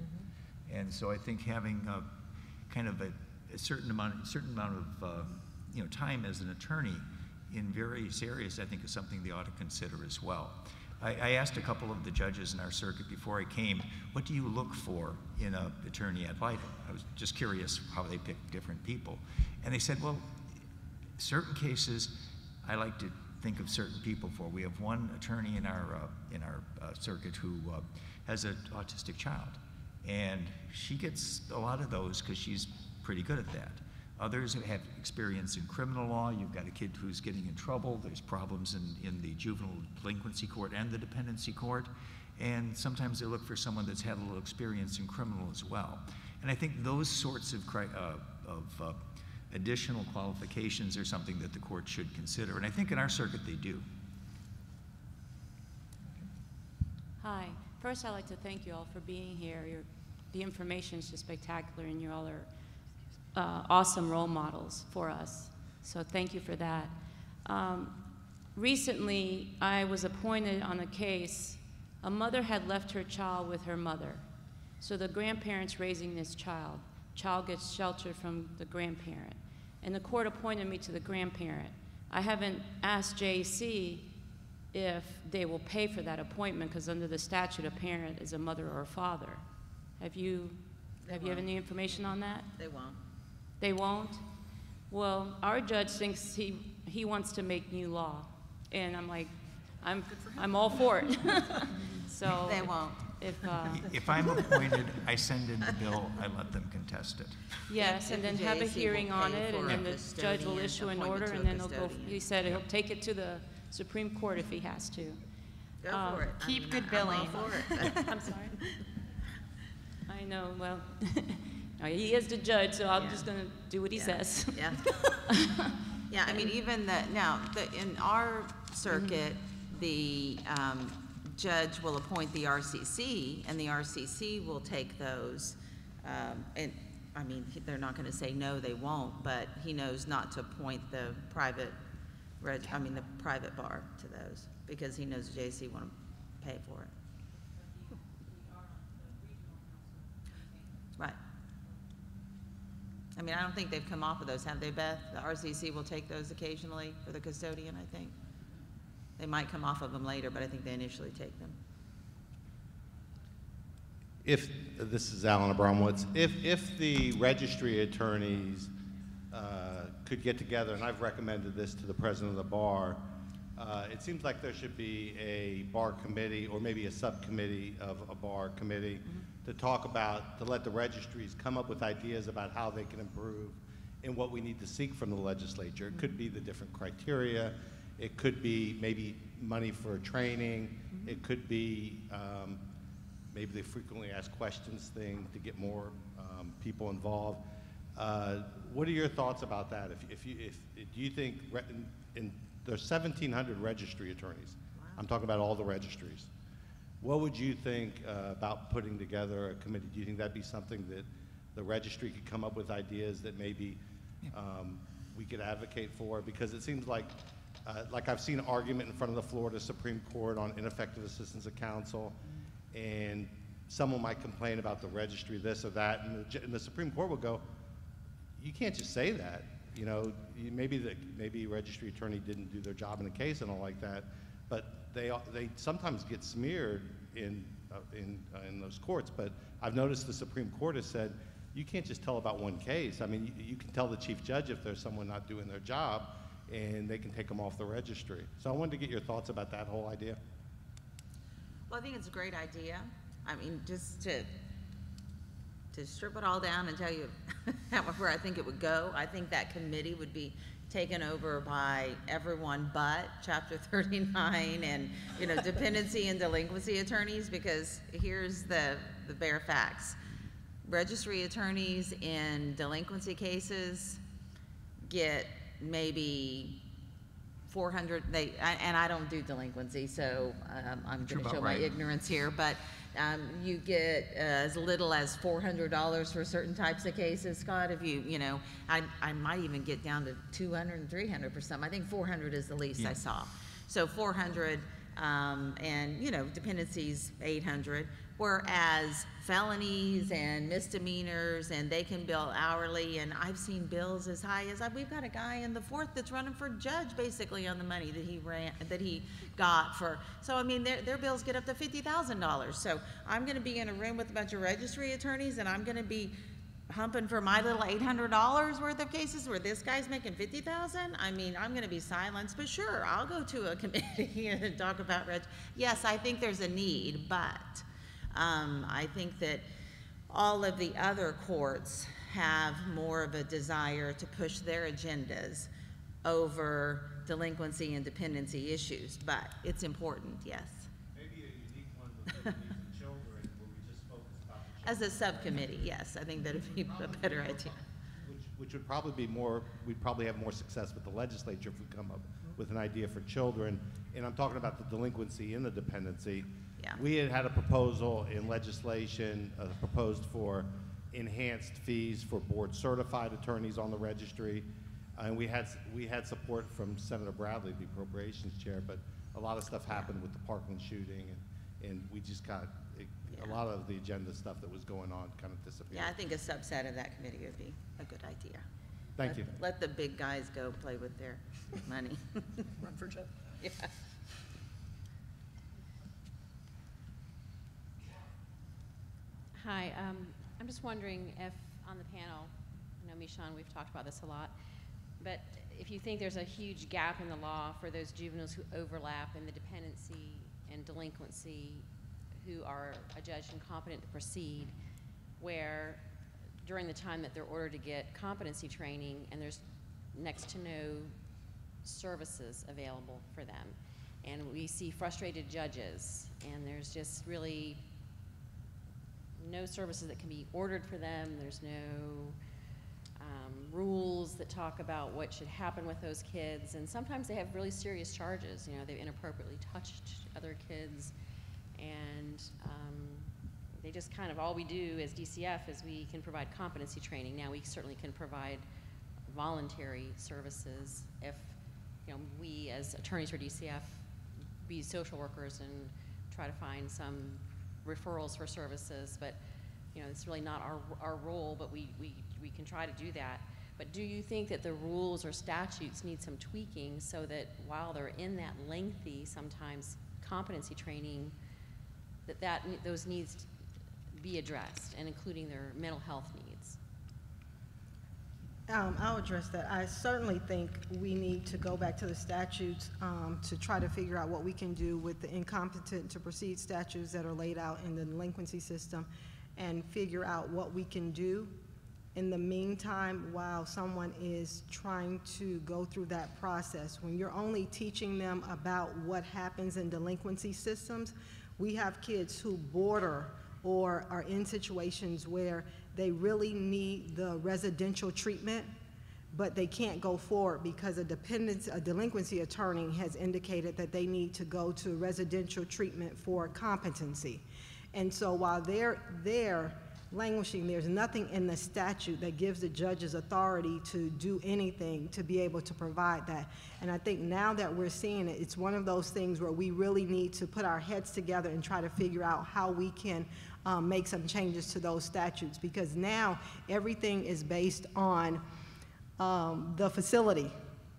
And so I think having kind of a certain amount of time as an attorney in various areas, I think, is something they ought to consider as well. I asked a couple of the judges in our circuit before I came, what do you look for in an attorney ad litem? I was just curious how they pick different people. And they said, well, certain cases I like to think of certain people for. We have one attorney in our circuit who has an autistic child, and she gets a lot of those because she's pretty good at that. Others have experience in criminal law. You've got a kid who's getting in trouble. There's problems in the juvenile delinquency court and the dependency court. And sometimes they look for someone that's had a little experience in criminal as well. And I think those sorts of additional qualifications are something that the court should consider. And I think in our circuit they do. Hi. First, I'd like to thank you all for being here. You're the information is just spectacular, and you all are awesome role models for us. So thank you for that. Recently, I was appointed on a case. A mother had left her child with her mother. So the grandparent's raising this child. Child gets shelter from the grandparent. And the court appointed me to the grandparent. I haven't asked JC if they will pay for that appointment, because under the statute, a parent is a mother or a father. Have you have any information on that? They won't. They won't? Well, our judge thinks he wants to make new law. And I'm like, I'm all for it. So They won't. If I'm appointed, I send in the bill, I let them contest it. yes, and then have a JC will hearing on pay it, for and then a the judge will custodian, issue an appointment order, to a and then he'll go, custodian. he said he'll take it to the Supreme Court if he has to. Go for it. Keep good I'm all billing. for it. I'm sorry. I know, well, he is the judge, so I'm just gonna do what he says. Yeah. Yeah, I mean, even in our circuit, the judge will appoint the RCC, and the RCC will take those. And, I mean, they're not gonna say no, they won't, but he knows not to appoint the private bar to those, because he knows JC won't pay for it. Right. I mean, I don't think they've come off of those, have they, Beth? The RCC will take those occasionally for the custodian, I think. They might come off of them later, but I think they initially take them. If, this is Alan Abramowitz, if the registry attorneys could get together, and I've recommended this to the president of the bar, it seems like there should be a bar committee, or maybe a subcommittee of a bar committee, to talk about, to let the registries come up with ideas about how they can improve and what we need to seek from the legislature. It could be the different criteria. It could be maybe money for training. It could be maybe the frequently asked questions thing to get more people involved. What are your thoughts about that? Do you think, there's 1,700 registry attorneys. Wow. I'm talking about all the registries. What would you think about putting together a committee? Do you think that'd be something that the registry could come up with ideas that maybe we could advocate for? Because it seems like I've seen an argument in front of the Florida Supreme Court on ineffective assistance of counsel, and someone might complain about the registry, this or that, and the Supreme Court will go, you can't just say that. You know, maybe registry attorney didn't do their job in a case and all like that, but they sometimes get smeared in those courts. But I've noticed the Supreme Court has said, you can't just tell about one case. I mean, you can tell the chief judge if there's someone not doing their job, and they can take them off the registry. So I wanted to get your thoughts about that whole idea. Well, I think it's a great idea. I mean, just to strip it all down and tell you where I think it would go, I think that committee would be taken over by everyone but Chapter 39 and, dependency and delinquency attorneys, because here's the bare facts. Registry attorneys in delinquency cases get maybe 400, and I don't do delinquency, so I'm going to show my ignorance here, but you get as little as $400 for certain types of cases, Scott. If I might even get down to 200 and 300 for some. I think 400 is the least I saw. So 400, and dependencies 800. Whereas felonies and misdemeanors, and they can bill hourly, and I've seen bills as high as, we've got a guy in the 4th that's running for judge basically on the money that he got for, so I mean, their bills get up to $50,000. So I'm gonna be in a room with a bunch of registry attorneys, and I'm gonna be humping for my little $800 worth of cases where this guy's making $50,000. I mean, I'm gonna be silenced, but sure, I'll go to a committee and talk about Yes, I think there's a need, but I think that all of the other courts have more of a desire to push their agendas over delinquency and dependency issues, but it's important, yes. Maybe a unique one with children where we just focus about the As a subcommittee, yes, I think that would be a better idea. Which would probably be more, we'd probably have more success with the legislature if we come up with an idea for children. And I'm talking about the delinquency and the dependency. Yeah. We had a proposal in legislation proposed for enhanced fees for board-certified attorneys on the registry. And we had support from Senator Bradley, the appropriations chair, but a lot of stuff happened with the Parkland shooting, and we just got, a lot of the agenda stuff that was going on kind of disappeared. Yeah, I think a subset of that committee would be a good idea. Thank you. Let the big guys go play with their money. Run for Jeff. Yeah. Hi, I'm just wondering if on the panel, I know Michon, we've talked about this a lot, but if you think there's a huge gap in the law for those juveniles who overlap in the dependency and delinquency who are adjudged incompetent to proceed, where during the time that they're ordered to get competency training and there's next to no services available for them. And we see frustrated judges, and there's just really no services that can be ordered for them. There's no rules that talk about what should happen with those kids. And sometimes they have really serious charges. You know, they've inappropriately touched other kids. And they just kind of, all we do as DCF is we can provide competency training. Now we certainly can provide voluntary services if, you know, we as attorneys for DCF be social workers and try to find some referrals for services, but you know, it's really not our role, but we can try to do that. But do you think that the rules or statutes need some tweaking so that while they're in that lengthy, sometimes competency training, that those needs be addressed, and including their mental health needs? I'll address that. I certainly think we need to go back to the statutes to try to figure out what we can do with the incompetent to proceed statutes that are laid out in the delinquency system, and figure out what we can do in the meantime while someone is trying to go through that process. When you're only teaching them about what happens in delinquency systems, we have kids who border or are in situations where they really need the residential treatment, but they can't go forward because a delinquency attorney has indicated that they need to go to residential treatment for competency. And so while they're there languishing, there's nothing in the statute that gives the judges authority to do anything to be able to provide that. And I think now that we're seeing it, it's one of those things where we really need to put our heads together and try to figure out how we can make some changes to those statutes, because now everything is based on the facility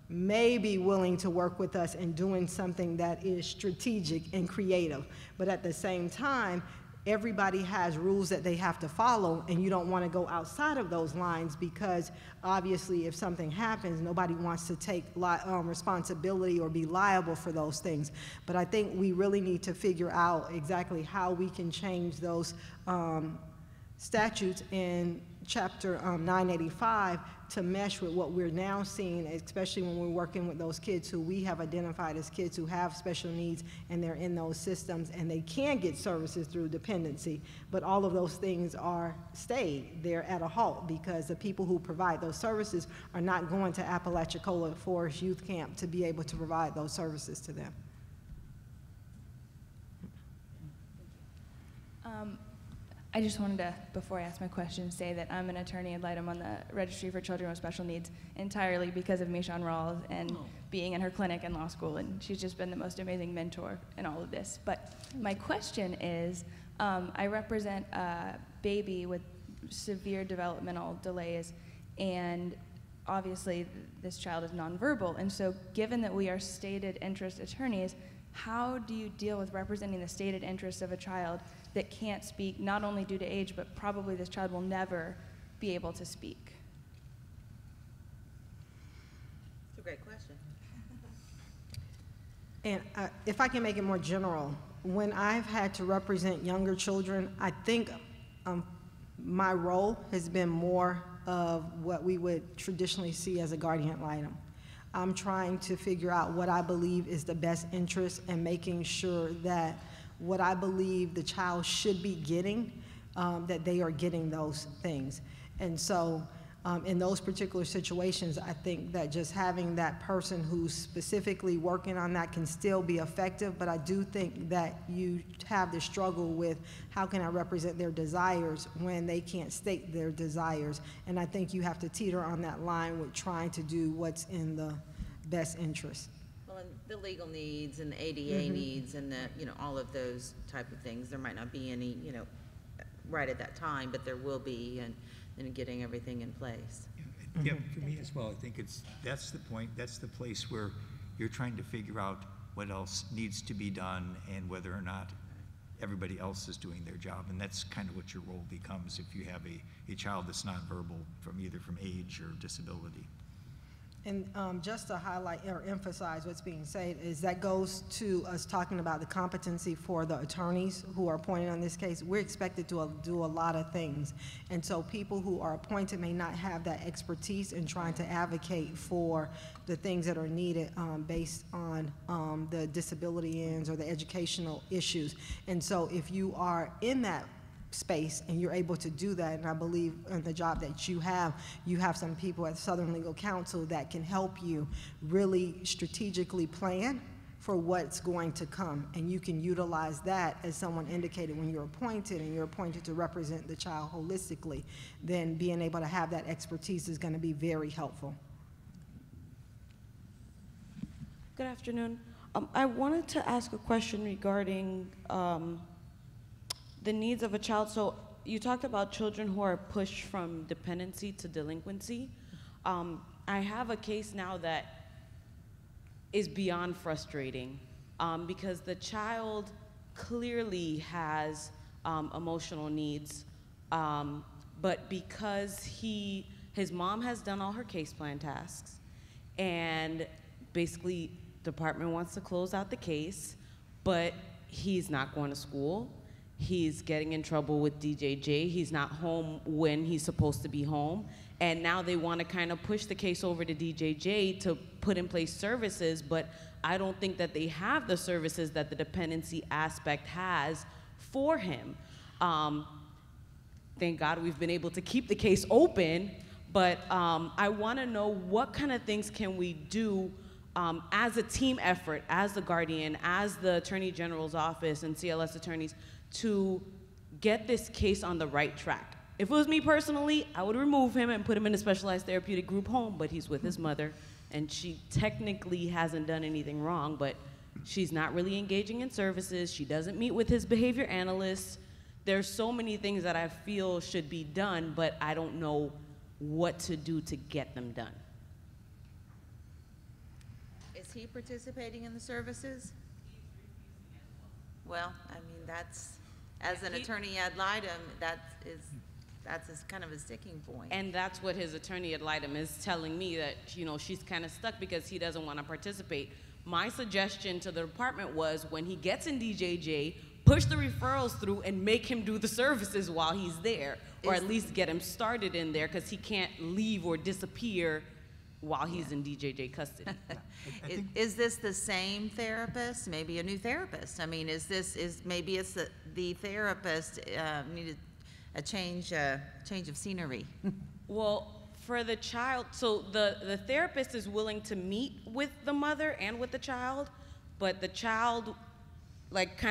may be willing to work with us in doing something that is strategic and creative, but at the same time, everybody has rules that they have to follow, and you don't want to go outside of those lines, because obviously if something happens, nobody wants to take responsibility or be liable for those things. But I think we really need to figure out exactly how we can change those statutes in Chapter 985 to mesh with what we're now seeing, especially when we're working with those kids who we have identified as kids who have special needs, and they're in those systems and they can get services through dependency, but all of those things are stayed. They're at a halt because the people who provide those services are not going to Apalachicola Forest Youth Camp to be able to provide those services to them. I just wanted to, before I ask my question, say that I'm an attorney ad litem on the Registry for Children with Special Needs entirely because of Michon Rawls and being in her clinic and law school, and she's just been the most amazing mentor in all of this. But my question is, I represent a baby with severe developmental delays, and obviously this child is nonverbal, and so given that we are stated interest attorneys, how do you deal with representing the stated interests of a child that can't speak, not only due to age, but probably this child will never be able to speak? It's a great question. And if I can make it more general, when I've had to represent younger children, I think my role has been more of what we would traditionally see as a guardian ad litem. I'm trying to figure out what I believe is the best interest and making sure that what I believe the child should be getting, that they are getting those things. And so In those particular situations, I think that just having that person who's specifically working on that can still be effective, but I do think that you have the struggle with how can I represent their desires when they can't state their desires. And I think you have to teeter on that line with trying to do what's in the best interest. Well, and the legal needs and the ADA needs and the, you know, all of those type of things, there might not be any, you know, right at that time, but there will be, and getting everything in place. Yeah, for me as well, I think that's the point, that's the place where you're trying to figure out what else needs to be done and whether or not everybody else is doing their job. And that's kind of what your role becomes if you have a child that's nonverbal from either from age or disability. And just to highlight or emphasize what's being said is that goes to us talking about the competency for the attorneys who are appointed on this case. We're expected to do a lot of things. And so people who are appointed may not have that expertise in trying to advocate for the things that are needed based on the disability ends or the educational issues. And so if you are in that space and you're able to do that, and I believe in the job that you have some people at Southern Legal Counsel that can help you really strategically plan for what's going to come, and you can utilize that, as someone indicated, when you're appointed and you're appointed to represent the child holistically, then being able to have that expertise is going to be very helpful. Good afternoon. I wanted to ask a question regarding the needs of a child. So you talked about children who are pushed from dependency to delinquency. I have a case now that is beyond frustrating because the child clearly has emotional needs, but because his mom has done all her case plan tasks, and basically department wants to close out the case, but he's not going to school. He's getting in trouble with DJJ. He's not home when he's supposed to be home. And now they want to kind of push the case over to DJJ to put in place services, but I don't think that they have the services that the dependency aspect has for him. Thank God we've been able to keep the case open, but I want to know what kind of things can we do as a team effort, as the guardian, as the Attorney General's office and CLS attorneys, to get this case on the right track. If it was me personally, I would remove him and put him in a specialized therapeutic group home, but he's with his mother, and she technically hasn't done anything wrong, but she's not really engaging in services. She doesn't meet with his behavior analyst. There's so many things that I feel should be done, but I don't know what to do to get them done. Is he participating in the services? Well, I mean, that's, as an attorney ad litem, that's kind of a sticking point. And that's what his attorney ad litem is telling me, that, you know, she's kind of stuck because he doesn't want to participate. My suggestion to the department was, when he gets in DJJ, push the referrals through and make him do the services while he's there, or at least get him started in there, because he can't leave or disappear while he's in DJJ custody. Is this the same therapist? Maybe a new therapist? I mean, maybe it's the therapist needed a change of scenery? Well, for the child, so the therapist is willing to meet with the mother and with the child, but the child, like,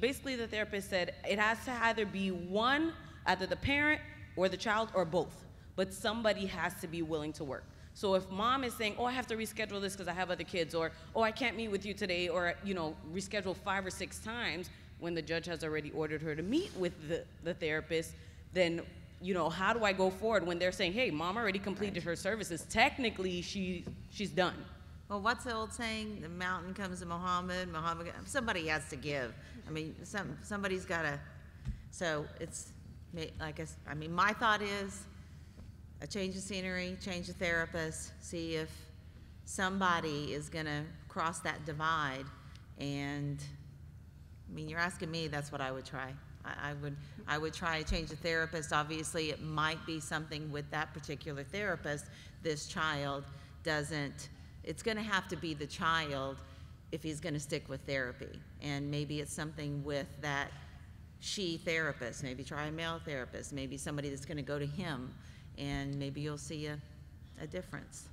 basically the therapist said it has to either be one, either the parent or the child or both, but somebody has to be willing to work. So if mom is saying, oh, I have to reschedule this because I have other kids, or, oh, I can't meet with you today, or, you know, reschedule 5 or 6 times when the judge has already ordered her to meet with the therapist, then, you know, how do I go forward when they're saying, hey, mom already completed her services. Technically, she's done. Well, what's the old saying? The mountain comes to Muhammad, somebody has to give. I mean, somebody's got to, so it's, like I mean, my thought is, a change of scenery, change of therapist, see if somebody is going to cross that divide. And I mean, you're asking me, that's what I would try. I would try a change of therapist. Obviously, it might be something with that particular therapist. This child doesn't, it's going to have to be the child if he's going to stick with therapy. And maybe it's something with that she therapist, maybe try a male therapist, maybe somebody that's going to go to him and maybe you'll see a difference.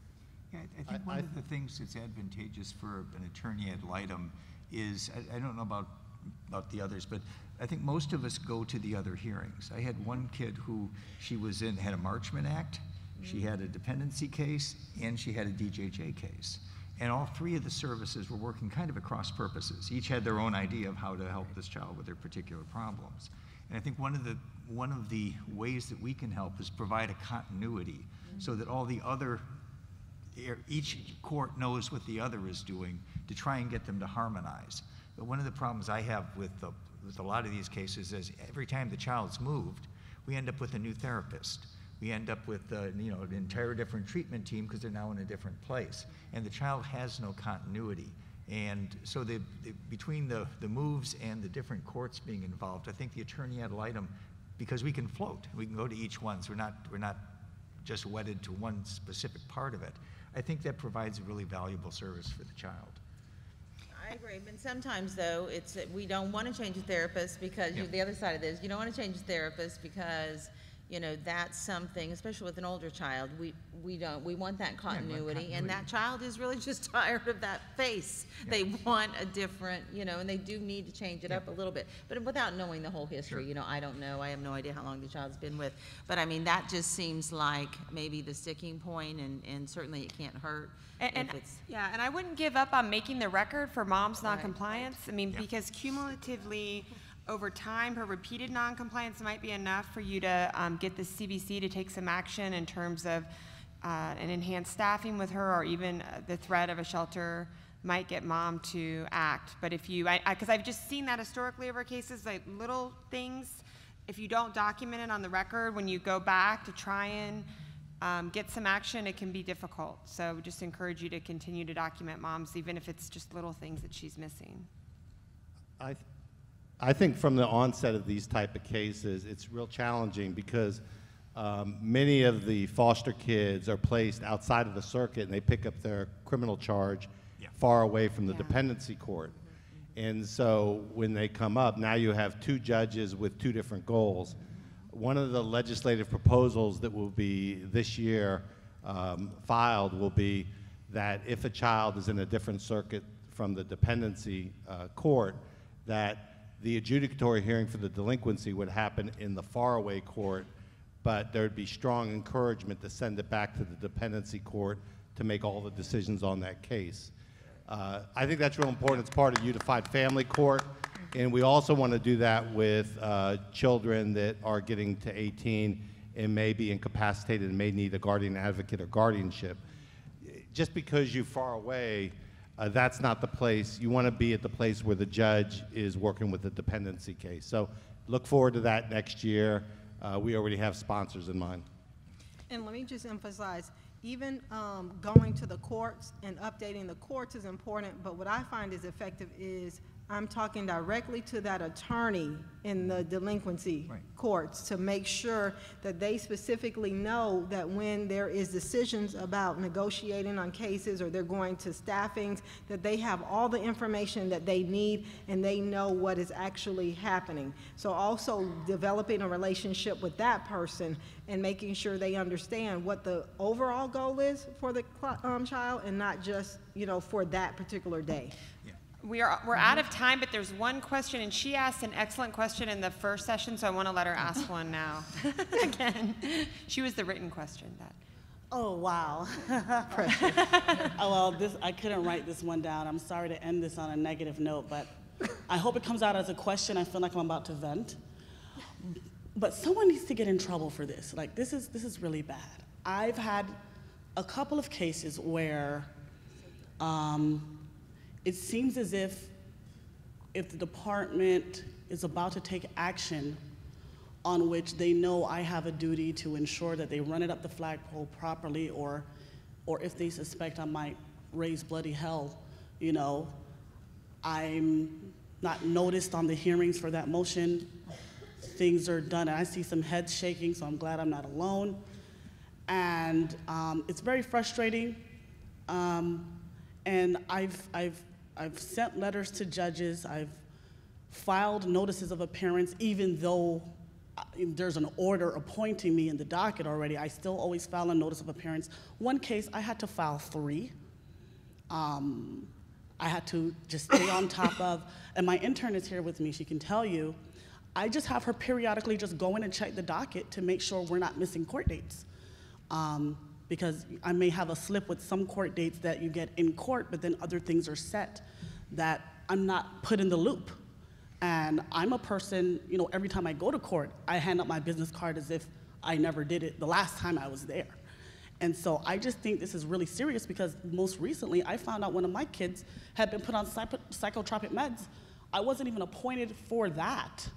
Yeah, I think one of the things that's advantageous for an attorney ad litem is, I don't know about the others, but I think most of us go to the other hearings. I had one kid who had a Marchman Act, she had a dependency case, and she had a DJJ case. And all three of the services were working kind of at cross purposes. Each had their own idea of how to help this child with their particular problems. And I think one of the ways that we can help is provide a continuity so that each court knows what the other is doing to try and get them to harmonize. But one of the problems I have with a lot of these cases is every time the child's moved, we end up with a new therapist. We end up with an entire different treatment team because they're now in a different place. And the child has no continuity. And so between the moves and the different courts being involved, I think the attorney ad litem, because we can float, we can go to each one, so we're not just wedded to one specific part of it. I think that provides a really valuable service for the child. I agree, but sometimes though, we don't want to change a therapist because the other side of this, you don't want to change a therapist because that's something, especially with an older child, we want that continuity, and that child is really just tired of that face. They want a different, and they do need to change it up a little bit, but without knowing the whole history, I don't know, I have no idea how long the child's been with, but I mean, that just seems like maybe the sticking point, and certainly it can't hurt. And I wouldn't give up on making the record for mom's noncompliance. I mean, because cumulatively, over time, her repeated noncompliance might be enough for you to get the CBC to take some action in terms of an enhanced staffing with her, or even the threat of a shelter might get mom to act. But if you, because I've just seen that historically over cases, like little things, if you don't document it on the record, when you go back to try and get some action, it can be difficult. So we just encourage you to continue to document moms, even if it's just little things that she's missing. I think from the onset of these type of cases, it's real challenging because many of the foster kids are placed outside of the circuit and they pick up their criminal charge far away from the dependency court. And so when they come up, now you have two judges with two different goals. One of the legislative proposals that will be this year filed will be that if a child is in a different circuit from the dependency court, that the adjudicatory hearing for the delinquency would happen in the faraway court, but there would be strong encouragement to send it back to the dependency court to make all the decisions on that case. I think that's real important. It's part of unified family court, and we also want to do that with children that are getting to 18 and may be incapacitated and may need a guardian advocate or guardianship. Just because you're far away, that's not the place. You want to be at the place where the judge is working with the dependency case. So look forward to that next year. We already have sponsors in mind. And let me just emphasize, even going to the courts and updating the courts is important, but what I find is effective is I'm talking directly to that attorney in the delinquency courts to make sure that they specifically know that when there is decisions about negotiating on cases or they're going to staffings, that they have all the information that they need and they know what is actually happening. So also developing a relationship with that person and making sure they understand what the overall goal is for the child and not just, for that particular day. We're out of time, but there's one question, and she asked an excellent question in the first session, so I want to let her ask one now. Again, she was the written question. Oh, wow. Well, I couldn't write this one down. I'm sorry to end this on a negative note, but I hope it comes out as a question. I feel like I'm about to vent. But someone needs to get in trouble for this. Like, this is really bad. I've had a couple of cases where it seems as if the department is about to take action on which they know I have a duty to ensure that they run it up the flagpole properly, or if they suspect I might raise bloody hell, I'm not noticed on the hearings for that motion. Things are done, and I see some heads shaking, so I'm glad I'm not alone. And it's very frustrating. And I've sent letters to judges. I've filed notices of appearance, even though there's an order appointing me in the docket already, I still always file a notice of appearance. One case, I had to file 3. I had to just stay on top of, and my intern is here with me, she can tell you, I just have her periodically just go in and check the docket to make sure we're not missing court dates. Because I may have a slip with some court dates that you get in court, but then other things are set that I'm not put in the loop. And I'm a person, you know, every time I go to court, I hand up my business card as if I never did it the last time I was there. And so I just think this is really serious because most recently I found out one of my kids had been put on psychotropic meds. I wasn't even appointed for that.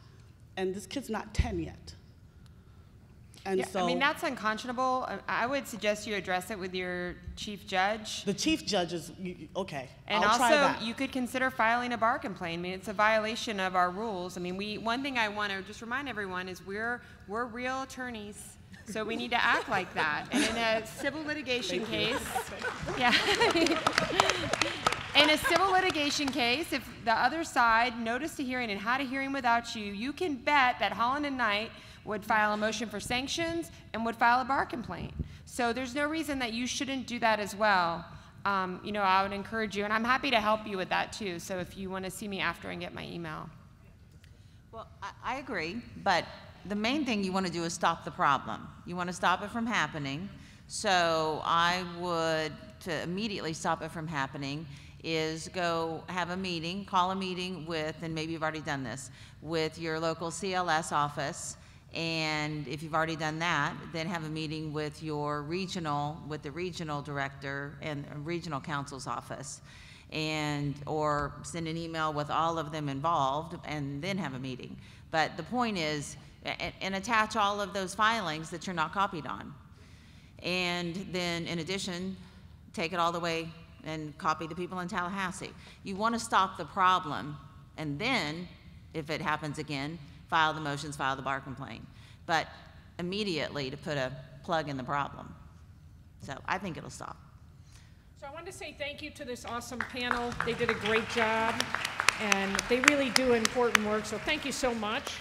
And this kid's not 10 yet. And yeah, so, I mean, that's unconscionable. I would suggest you address it with your chief judge. The chief judge is, okay, And I'll try also, that. you could consider filing a bar complaint. I mean, it's a violation of our rules. I mean, one thing I want to just remind everyone is we're real attorneys, so we need to act like that. And in a civil litigation case, yeah. In a civil litigation case, if the other side noticed a hearing and had a hearing without you, you can bet that Holland and Knight would file a motion for sanctions and would file a bar complaint. So there's no reason that you shouldn't do that as well. You know, I would encourage you, and I'm happy to help you with that too. So if you want to see me after and get my email. Well, I agree, but the main thing you want to do is stop the problem. You want to stop it from happening. So I would, to immediately stop it from happening, is go have a meeting, call a meeting with, and maybe you've already done this, with your local CLS office. And if you've already done that, then have a meeting with your regional, with the regional director and regional counsel's office. And, or send an email with all of them involved and then have a meeting. But the point is, and attach all of those filings that you're not copied on. And then in addition, take it all the way and copy the people in Tallahassee. You want to stop the problem, and then, if it happens again, file the motions, file the bar complaint. But immediately to put a plug in the problem. So I think it'll stop. So I wanted to say thank you to this awesome panel. They did a great job, and they really do important work, so thank you so much.